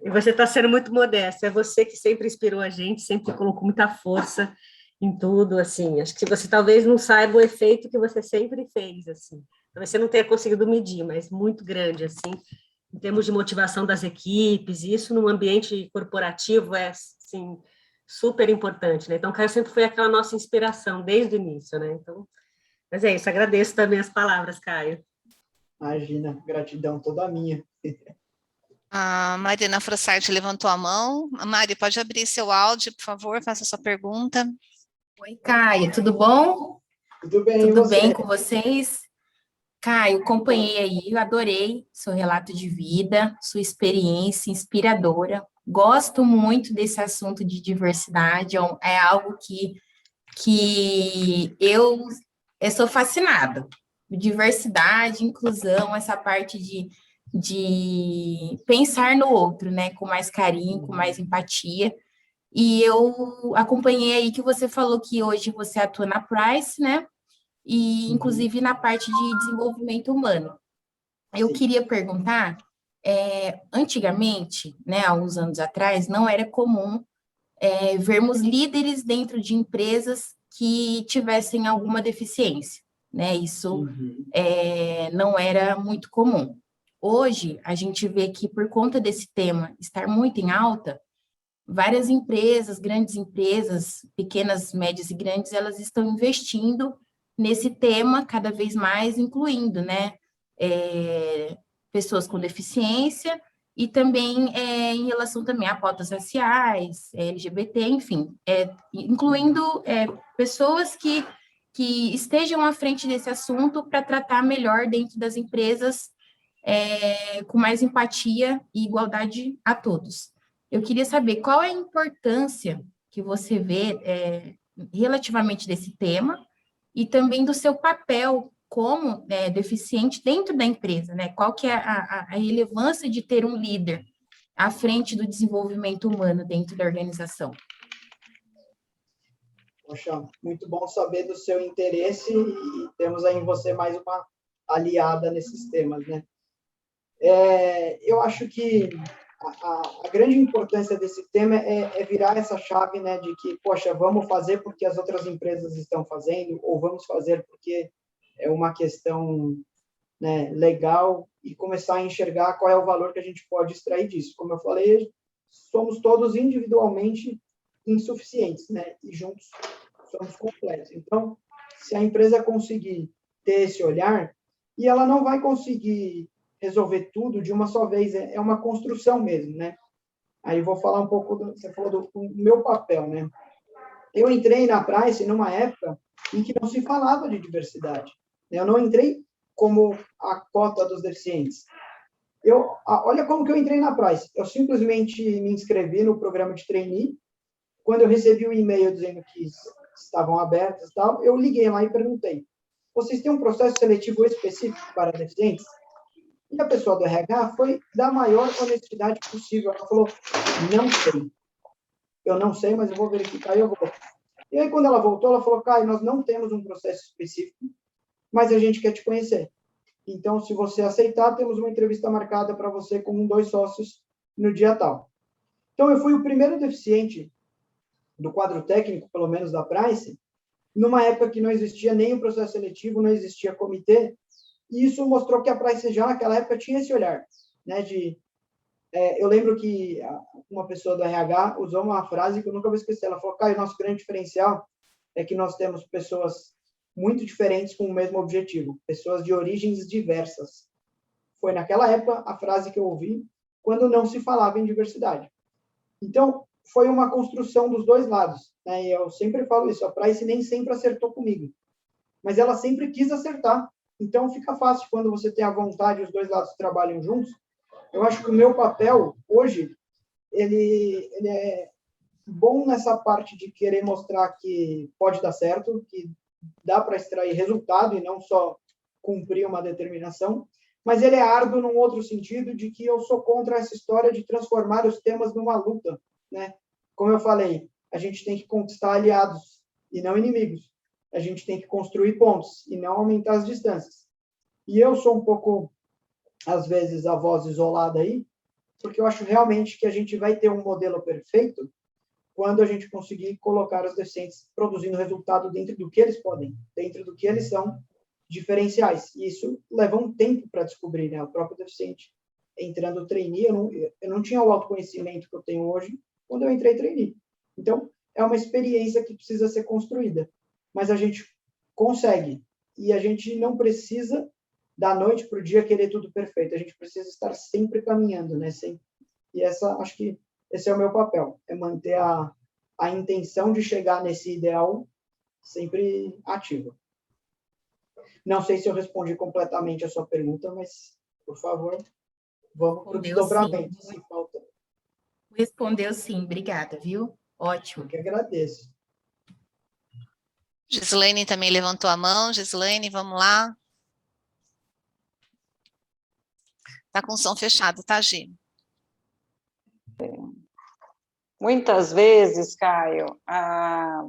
E você está sendo muito modesta. É você que sempre inspirou a gente, sempre colocou muita força em tudo, assim. Acho que você talvez não saiba o efeito que você sempre fez, assim. Talvez você não tenha conseguido medir, mas muito grande, assim, em termos de motivação das equipes. E isso num ambiente corporativo é, assim, super importante, né? Então, o Caio sempre foi aquela nossa inspiração desde o início, né? Então, mas é isso. Agradeço também as palavras, Caio. Imagina, gratidão toda minha. A Marina Frossart levantou a mão. Mari, pode abrir seu áudio, por favor, faça sua pergunta. Oi, Caio, tudo bom? Tudo bem, Tudo você? bem com vocês? Caio, acompanhei aí, eu adorei seu relato de vida, sua experiência inspiradora. Gosto muito desse assunto de diversidade, é algo que eu sou fascinada. Diversidade, inclusão, essa parte de pensar no outro, né? Com mais carinho, com mais empatia. E eu acompanhei aí que você falou que hoje você atua na Price, né? E inclusive na parte de desenvolvimento humano. Eu queria perguntar, antigamente, né, há uns anos atrás, não era comum vermos líderes dentro de empresas que tivessem alguma deficiência, né? Isso não era muito comum. Hoje, a gente vê que por conta desse tema estar muito em alta, várias empresas, grandes empresas, pequenas, médias e grandes, elas estão investindo nesse tema cada vez mais, incluindo, né, pessoas com deficiência, e também em relação também a pautas raciais, LGBT, enfim, incluindo pessoas que estejam à frente desse assunto para tratar melhor dentro das empresas, com mais empatia e igualdade a todos. Eu queria saber qual é a importância que você vê relativamente desse tema e também do seu papel como deficiente dentro da empresa, né? Qual que é a relevância de ter um líder à frente do desenvolvimento humano dentro da organização? Poxa, muito bom saber do seu interesse e temos aí em você mais uma aliada nesses temas, né? Eu acho que a grande importância desse tema é virar essa chave, né, de que, poxa, vamos fazer porque as outras empresas estão fazendo, ou vamos fazer porque é uma questão, né, legal, e começar a enxergar qual é o valor que a gente pode extrair disso. Como eu falei, somos todos individualmente insuficientes, né, e juntos somos completos. Então, se a empresa conseguir ter esse olhar, e ela não vai conseguir resolver tudo de uma só vez, é uma construção mesmo, né? Aí vou falar um pouco, você falou do meu papel, né? Eu entrei na Price numa época em que não se falava de diversidade. Eu não entrei como a cota dos deficientes. Olha como que eu entrei na Price. Eu simplesmente me inscrevi no programa de trainee. Quando eu recebi o e-mail dizendo que estavam abertos e tal, eu liguei lá e perguntei: vocês têm um processo seletivo específico para deficientes? E a pessoa do RH foi da maior honestidade possível. Ela falou: não sei. Eu não sei, mas eu vou verificar e eu vou. E aí, quando ela voltou, ela falou: Caio, nós não temos um processo específico, mas a gente quer te conhecer. Então, se você aceitar, temos uma entrevista marcada para você com 2 sócios no dia tal. Então, eu fui o primeiro deficiente do quadro técnico, pelo menos da Price, numa época que não existia nem o processo seletivo, não existia comitê, e isso mostrou que a Price já naquela época tinha esse olhar, né, eu lembro que uma pessoa do RH usou uma frase que eu nunca vou esquecer. Ela falou: Caio, nosso grande diferencial é que nós temos pessoas muito diferentes com o mesmo objetivo, pessoas de origens diversas. Foi naquela época a frase que eu ouvi quando não se falava em diversidade. Então, foi uma construção dos dois lados, né? E eu sempre falo isso, a Price nem sempre acertou comigo, mas ela sempre quis acertar. Então, fica fácil quando você tem a vontade e os dois lados trabalham juntos. Eu acho que o meu papel, hoje, ele é bom nessa parte de querer mostrar que pode dar certo, que dá para extrair resultado e não só cumprir uma determinação, mas ele é árduo num outro sentido, de que eu sou contra essa história de transformar os temas numa luta, né? Como eu falei, a gente tem que conquistar aliados e não inimigos. A gente tem que construir pontos e não aumentar as distâncias. E eu sou um pouco, às vezes, a voz isolada aí, porque eu acho realmente que a gente vai ter um modelo perfeito quando a gente conseguir colocar os deficientes produzindo resultado dentro do que eles podem, dentro do que eles são diferenciais. E isso leva um tempo para descobrir, né? O próprio deficiente entrando trainee, eu não tinha o autoconhecimento que eu tenho hoje quando eu entrei trainee. Então, é uma experiência que precisa ser construída. Mas a gente consegue. E a gente não precisa, da noite para o dia, querer tudo perfeito. A gente precisa estar sempre caminhando, né? E acho que esse é o meu papel, é manter a intenção de chegar nesse ideal sempre ativa. Não sei se eu respondi completamente a sua pergunta, mas, por favor, vamos para o desdobramento, se falta. Respondeu sim, obrigada, viu? Ótimo. Eu que agradeço. Gislaine também levantou a mão. Gislaine, vamos lá. Está com o som fechado, tá, Gi? Muitas vezes, Caio,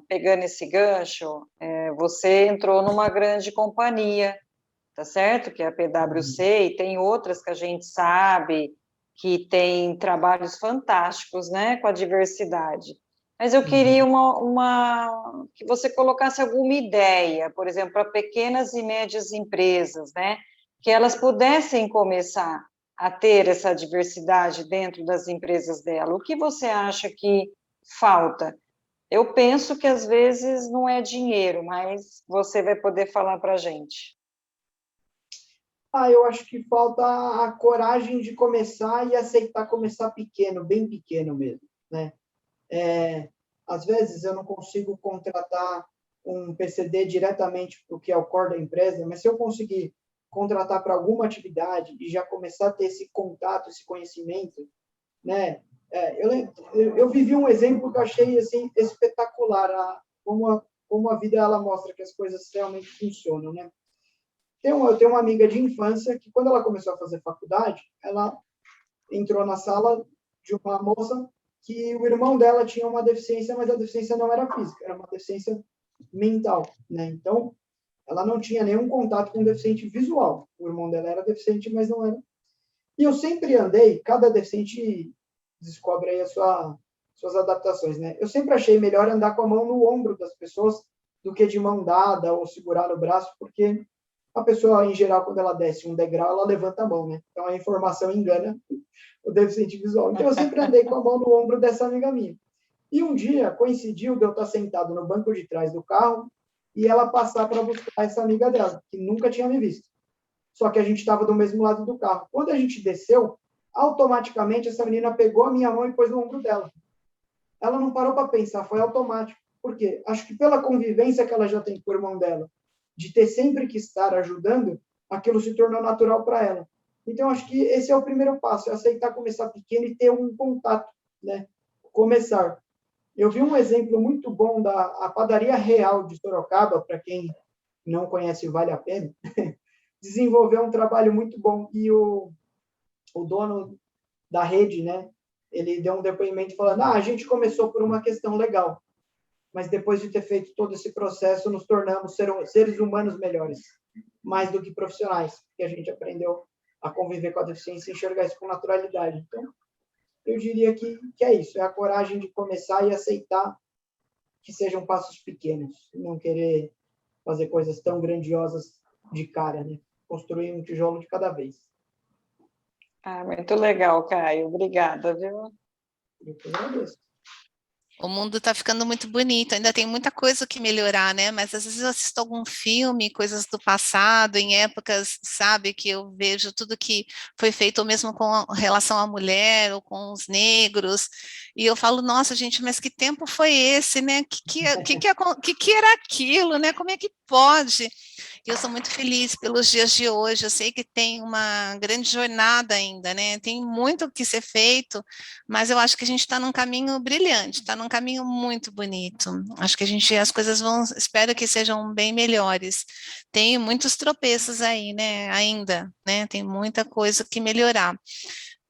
pegando esse gancho, você entrou numa grande companhia, tá certo? Que é a PwC, e tem outras que a gente sabe que tem trabalhos fantásticos, né, com a diversidade. Mas eu queria que você colocasse alguma ideia, por exemplo, para pequenas e médias empresas, né, que elas pudessem começar a ter essa diversidade dentro das empresas dela. O que você acha que falta? Eu penso que às vezes não é dinheiro, mas você vai poder falar para a gente. Eu acho que falta a coragem de começar e aceitar começar pequeno, bem pequeno mesmo, né? Às vezes eu não consigo contratar um PCD diretamente para o que é o core da empresa, mas se eu conseguir contratar para alguma atividade e já começar a ter esse contato, esse conhecimento, né? Eu vivi um exemplo que eu achei assim espetacular, como a vida ela mostra que as coisas realmente funcionam, né? Eu tenho uma amiga de infância que, quando ela começou a fazer faculdade, ela entrou na sala de uma moça que o irmão dela tinha uma deficiência, mas a deficiência não era física, era uma deficiência mental, né? Então, ela não tinha nenhum contato com deficiente visual. O irmão dela era deficiente, mas não era. E eu sempre andei, cada deficiente descobre aí suas adaptações, né? Eu sempre achei melhor andar com a mão no ombro das pessoas do que de mão dada ou segurar no braço, porque a pessoa, em geral, quando ela desce um degrau, ela levanta a mão, né? Então, a informação engana o deficiente visual. Então, eu sempre andei com a mão no ombro dessa amiga minha. E um dia, coincidiu de eu estar sentado no banco de trás do carro e ela passar para buscar essa amiga dela, que nunca tinha me visto. Só que a gente estava do mesmo lado do carro. Quando a gente desceu, automaticamente essa menina pegou a minha mão e pôs no ombro dela. Ela não parou para pensar, foi automático. Por quê? Acho que pela convivência que ela já tem com o irmão dela, de ter sempre que estar ajudando, aquilo se tornou natural para ela. Então, acho que esse é o primeiro passo, é aceitar começar pequeno e ter um contato, né? Começar. Eu vi um exemplo muito bom da Padaria Real de Sorocaba, para quem não conhece, vale a pena, desenvolveu um trabalho muito bom. E o dono da rede, né, ele deu um depoimento falando, a gente começou por uma questão legal, mas depois de ter feito todo esse processo, nos tornamos seres humanos melhores, mais do que profissionais, porque a gente aprendeu a conviver com a deficiência e enxergar isso com naturalidade. Então, eu diria que é isso, é a coragem de começar e aceitar que sejam passos pequenos, não querer fazer coisas tão grandiosas de cara, né? Construir um tijolo de cada vez. Muito legal, Caio. Obrigada, viu? Eu que agradeço. O mundo está ficando muito bonito, ainda tem muita coisa que melhorar, né? Mas às vezes eu assisto algum filme, coisas do passado, em épocas, sabe, que eu vejo tudo que foi feito, ou mesmo com relação à mulher, ou com os negros, e eu falo, nossa, gente, mas que tempo foi esse, né? Que era aquilo, né? Como é que pode? E eu sou muito feliz pelos dias de hoje, eu sei que tem uma grande jornada ainda, né? Tem muito o que ser feito, mas eu acho que a gente está num caminho brilhante, está num caminho muito bonito. Acho que as coisas vão, espero que sejam bem melhores. Tem muitos tropeços aí, né? Ainda, né? Tem muita coisa que melhorar.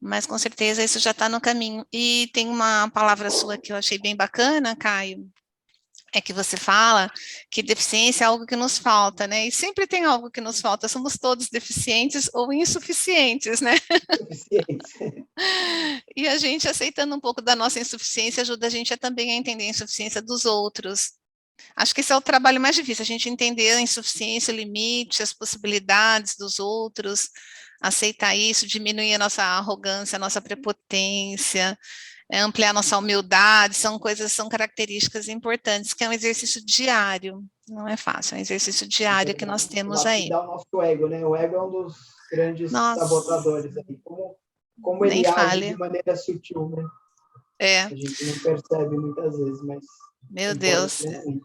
Mas com certeza isso já está no caminho. E tem uma palavra sua que eu achei bem bacana, Caio, é que você fala que deficiência é algo que nos falta, né? E sempre tem algo que nos falta, somos todos deficientes ou insuficientes, né? Suficiente. E a gente aceitando um pouco da nossa insuficiência ajuda a gente também a entender a insuficiência dos outros. Acho que esse é o trabalho mais difícil, a gente entender a insuficiência, o limite, as possibilidades dos outros, aceitar isso, diminuir a nossa arrogância, a nossa prepotência, ampliar nossa humildade, são características importantes, que é um exercício diário, não é fácil, é um exercício diário que nós temos aí. Lapidar o nosso ego, né? O ego é um dos grandes Nossa, sabotadores aí. Como nem ele age de fale. maneira sutil, né? É, A gente não percebe muitas vezes, mas meu concordo Deus, plenamente.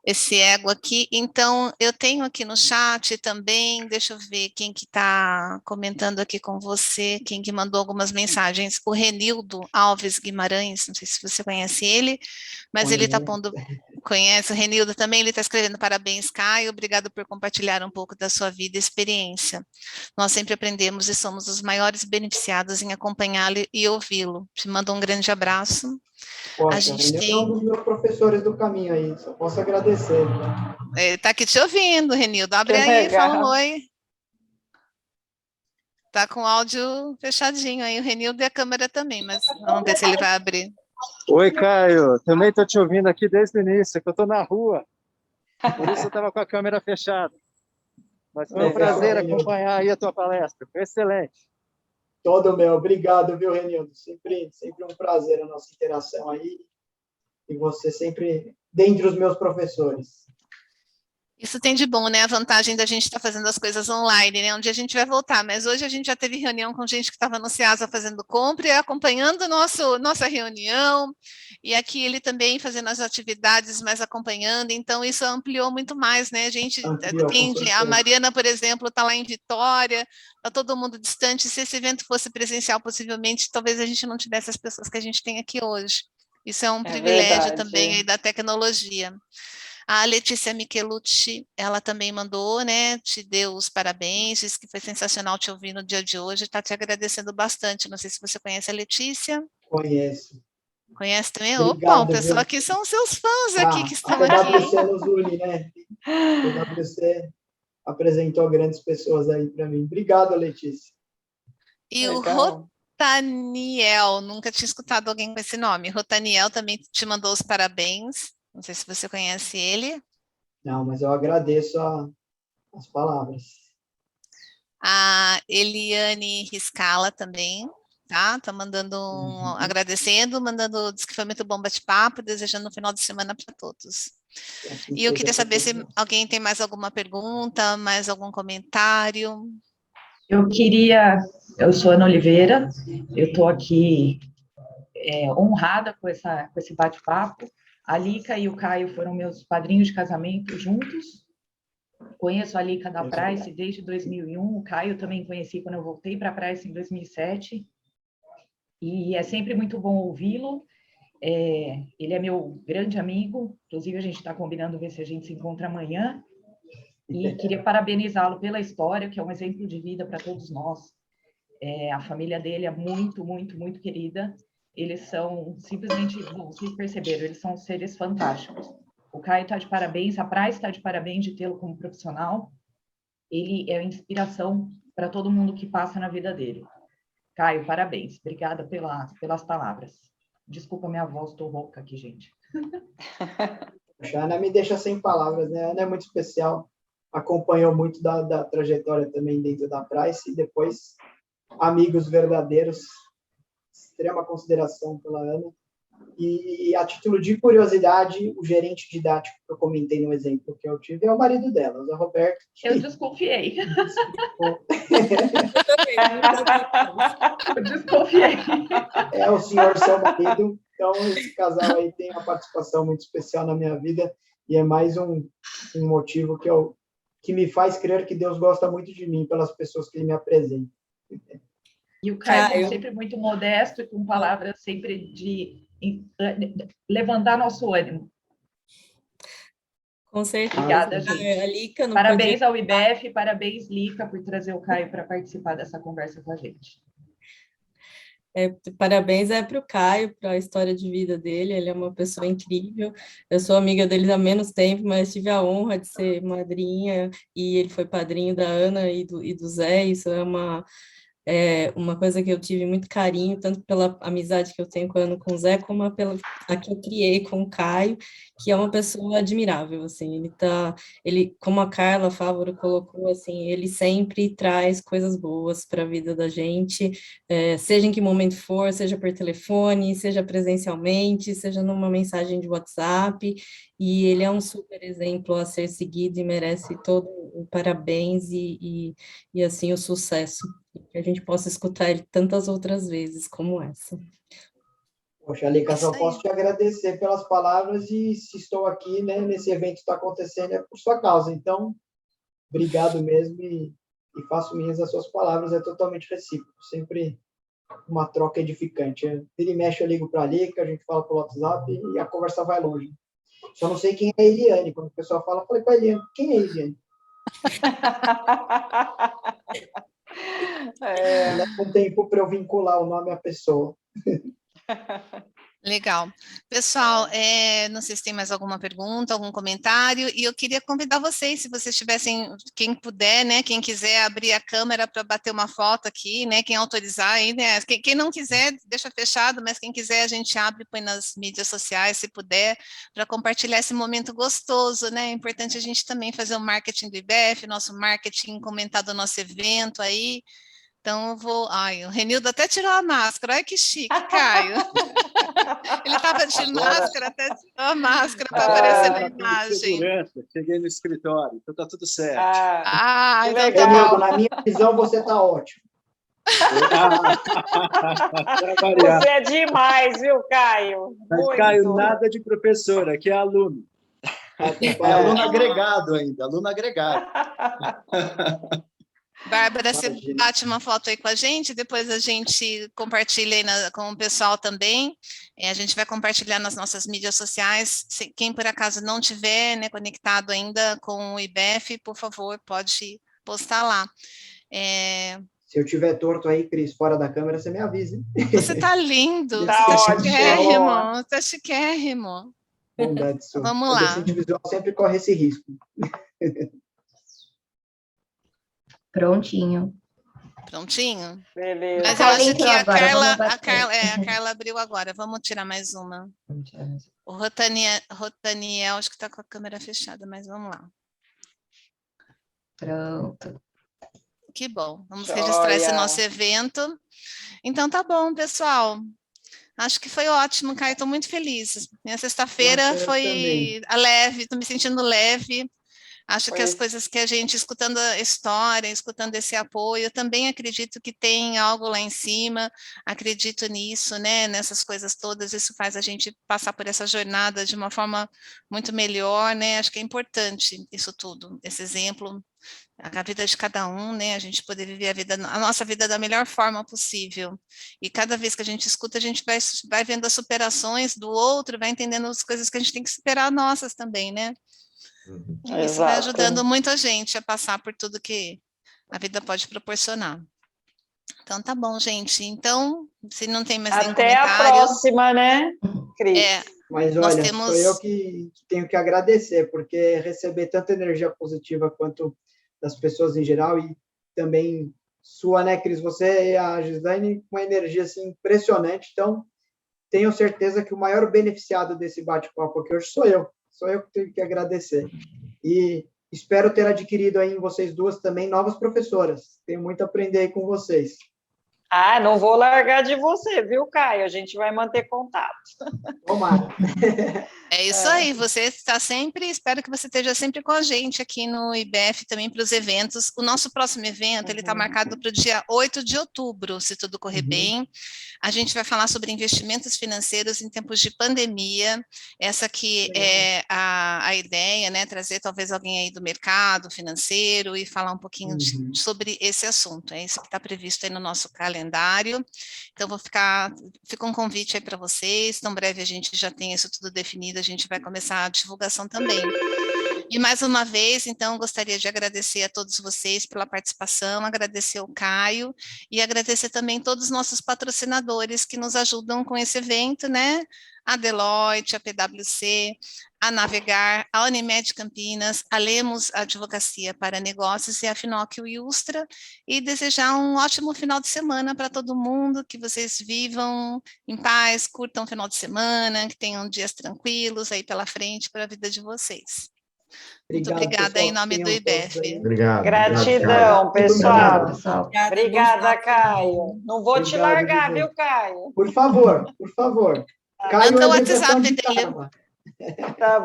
esse ego aqui. Então, eu tenho aqui no chat também, deixa eu ver quem que está comentando aqui com você, quem que mandou algumas mensagens, o Renildo Alves Guimarães, não sei se você conhece ele, mas ele está pondo, conhece o Renildo também, ele está escrevendo parabéns, Caio, obrigado por compartilhar um pouco da sua vida e experiência. Nós sempre aprendemos e somos os maiores beneficiados em acompanhá-lo e ouvi-lo. Te mando um grande abraço. A Poxa, gente ele é um tem... dos meus professores do caminho aí, só posso agradecer. Ele está aqui te ouvindo, Renildo. Que Abre aí, fala um legal. oi. Tá com o áudio fechadinho aí, o Renildo e a câmera também, mas vamos ver se ele vai abrir. Oi, Caio. Também estou te ouvindo aqui desde o início, que eu estou na rua. Por isso eu estava com a câmera fechada. Mas foi um prazer acompanhar aí a tua palestra. Foi excelente. Todo meu. Obrigado, viu, Renildo? Sempre um prazer a nossa interação aí. E você sempre dentre os meus professores. Isso tem de bom, né? A vantagem da gente estar fazendo as coisas online, né? Um dia a gente vai voltar, mas hoje a gente já teve reunião com gente que estava no Ceasa fazendo compra e acompanhando nossa reunião, e aqui ele também fazendo as atividades, mas acompanhando, então isso ampliou muito mais, né? A gente Ampliou, com atende, a certeza. Mariana, por exemplo, está lá em Vitória, está todo mundo distante. Se esse evento fosse presencial, possivelmente, talvez a gente não tivesse as pessoas que a gente tem aqui hoje. Isso é um privilégio verdade. também aí da tecnologia. A Letícia Michelucci, ela também mandou, né, te deu os parabéns, disse que foi sensacional te ouvir no dia de hoje, está te agradecendo bastante. Não sei se você conhece a Letícia. Conheço. Conhece também? Opa, o Obrigado, pessoal viu? aqui são os seus fãs aqui que A estão aqui. PwC nos une, né? A PwC apresentou grandes pessoas aí para mim. Obrigado, Letícia. E o Legal. Rotaniel, nunca tinha escutado alguém com esse nome. Rotaniel também te mandou os parabéns. Não sei se você conhece ele. Não, mas eu agradeço as palavras. A Eliane Riscala também, tá? Tá mandando agradecendo, diz que foi muito bom bate-papo, desejando um final de semana para todos. Assim E eu seja queria pra saber se todos. alguém tem mais alguma pergunta, mais algum comentário. Eu sou Ana Oliveira, eu estou aqui honrada com esse bate-papo. A Lica e o Caio foram meus padrinhos de casamento juntos. Conheço a Lica da Price desde 2001, o Caio também conheci quando eu voltei para a Price em 2007. E é sempre muito bom ouvi-lo. Ele é meu grande amigo, inclusive a gente está combinando ver se a gente se encontra amanhã. E queria parabenizá-lo pela história, que é um exemplo de vida para todos nós. A família dele é muito, muito, muito querida. Eles são simplesmente, vocês perceberam, eles são seres fantásticos. O Caio está de parabéns, a Price está de parabéns de tê-lo como profissional. Ele é inspiração para todo mundo que passa na vida dele. Caio, parabéns. Obrigada pelas palavras. Desculpa minha voz, estou rouca aqui, gente. A Ana me deixa sem palavras, né? A Ana é muito especial, acompanhou muito da trajetória também dentro da Price e depois amigos verdadeiros, extrema consideração pela Ana. E a título de curiosidade, o gerente didático que eu comentei no exemplo que eu tive é o marido dela, o Zé Roberto. Eu desconfiei. Eu desconfiei. É o senhor seu marido. Então, esse casal aí tem uma participação muito especial na minha vida e é mais um motivo que me faz crer que Deus gosta muito de mim pelas pessoas que ele me apresenta. E o Caio é sempre muito modesto e com palavras sempre de levantar nosso ânimo. Com certeza. Obrigada, gente. A Lica não parabéns ao IBEF, parabéns, Lica, por trazer o Caio para participar dessa conversa com a gente. Parabéns para o Caio, para a história de vida dele, ele é uma pessoa incrível, eu sou amiga dele há menos tempo, mas tive a honra de ser madrinha, e ele foi padrinho da Ana e do Zé, isso é uma coisa que eu tive muito carinho, tanto pela amizade que eu tenho com o Zé, como a que eu criei com o Caio, que é uma pessoa admirável, assim, ele, como a Carla Fávoro colocou, assim, ele sempre traz coisas boas para a vida da gente, seja em que momento for, seja por telefone, seja presencialmente, seja numa mensagem de WhatsApp, e ele é um super exemplo a ser seguido e merece todo o parabéns e assim, o sucesso. Que a gente possa escutar ele tantas outras vezes como essa. Poxa, Lica, só posso te agradecer pelas palavras e se estou aqui, né, nesse evento que está acontecendo é por sua causa. Então, obrigado mesmo e faço minhas as suas palavras, é totalmente recíproco, sempre uma troca edificante. Vira e mexe, eu ligo para a Lica, a gente fala pelo WhatsApp e a conversa vai longe. Só não sei quem é a Eliane. Quando o pessoal fala, eu falei para a Eliane, quem é a Eliane? Leva um tempo para eu vincular o nome à pessoa. Legal. Pessoal, não sei se tem mais alguma pergunta, algum comentário, e eu queria convidar vocês, se vocês tivessem, quem puder, né, quem quiser abrir a câmera para bater uma foto aqui, né, quem autorizar aí, né, quem não quiser, deixa fechado, mas quem quiser a gente abre e põe nas mídias sociais, se puder, para compartilhar esse momento gostoso, né, é importante a gente também fazer o marketing do IBEF, nosso marketing, comentar do nosso evento aí. Então, eu vou... Ai, o Renildo até tirou a máscara. Olha que chique, Caio. Ele estava de Agora- máscara, até tirou a máscara para aparecer na imagem. Segurança, cheguei no escritório, então tá tudo certo. Ah, Ah, que então legal. tá Amigo, bom. na minha visão, você está ótimo. Para variar. você é demais, viu, Caio? Mas, Muito. Caio, nada de professor, aqui é aluno. Até É aluno agregado ainda, aluno agregado. Bárbara, você Imagina. bate uma foto aí com a gente, depois a gente compartilha aí com o pessoal também. A gente vai compartilhar nas nossas mídias sociais. Quem por acaso não tiver, né, conectado ainda com o IBEF, por favor, pode postar lá. Se eu tiver torto aí, Cris, fora da câmera, você me avisa, hein? Você tá lindo, Tá você tá ótimo. chiquérrimo, tá chiquérrimo. Bondade sua. Vamos O lá. deficiente visual sempre corre esse risco. Prontinho. Prontinho? Beleza. Mas eu A acho Carla que entrou a agora, Carla, vamos bater. a Carla abriu agora. Vamos tirar mais uma. O Rotaniel, acho que está com a câmera fechada, mas vamos lá. Pronto. Que bom. Vamos Joia. registrar esse nosso evento. Então tá bom, pessoal. Acho que foi ótimo, Caio. Estou muito feliz. Minha sexta-feira Nossa, eu foi leve, estou me sentindo leve. Acho que as Pois. coisas que a gente, escutando a história, escutando esse apoio, eu também acredito que tem algo lá em cima, acredito nisso, né? Nessas coisas todas, isso faz a gente passar por essa jornada de uma forma muito melhor, né? Acho que é importante isso tudo, esse exemplo, a vida de cada um, né? A gente poder viver a nossa vida da melhor forma possível. E cada vez que a gente escuta, a gente vai vendo as superações do outro, vai entendendo as coisas que a gente tem que superar nossas também, né? E isso vai Exato. ajudando muito a gente a passar por tudo que a vida pode proporcionar. Então, tá bom, gente. Então, se não tem mais nenhum Até a comentário... próxima, né, Cris? Mas Nós olha, temos- sou eu que tenho que agradecer, porque receber tanta energia positiva quanto das pessoas em geral e também sua, né, Cris? Você e a Gislaine com uma energia assim, impressionante. Então, tenho certeza que o maior beneficiado desse bate-papo aqui hoje sou eu. Sou eu que tenho que agradecer. E espero ter adquirido aí em vocês duas também novas professoras. Tenho muito a aprender aí com vocês. Ah, não vou largar de você, viu, Caio? A gente vai manter contato. Tomara. É isso aí, você está sempre, espero que você esteja sempre com a gente aqui no IBEF também para os eventos. O nosso próximo evento, ele está marcado para o dia 8 de outubro, se tudo correr bem. A gente vai falar sobre investimentos financeiros em tempos de pandemia. Essa aqui é a ideia, né? Trazer talvez alguém aí do mercado financeiro e falar um pouquinho sobre esse assunto. É isso que está previsto aí no nosso calendário. Então, fica um convite aí para vocês. Tão breve a gente já tem isso tudo definido, a gente vai começar a divulgação também. E mais uma vez, então, gostaria de agradecer a todos vocês pela participação, agradecer ao Caio e agradecer também todos os nossos patrocinadores que nos ajudam com esse evento, né? A Deloitte, a PwC, a Navegar, a Unimed Campinas, a Lemos Advocacia para Negócios e a Finocchio Iustra, e desejar um ótimo final de semana para todo mundo, que vocês vivam em paz, curtam o final de semana, que tenham dias tranquilos aí pela frente para a vida de vocês. Muito obrigada em nome do IBEF. Obrigado. Gratidão, Obrigado, pessoal. pessoal. Obrigada, Caio. Não vou te Obrigado, largar, Gisele. viu, Caio? Por favor, por favor. Caio Manda é o dejeção WhatsApp de dele. karma. Tá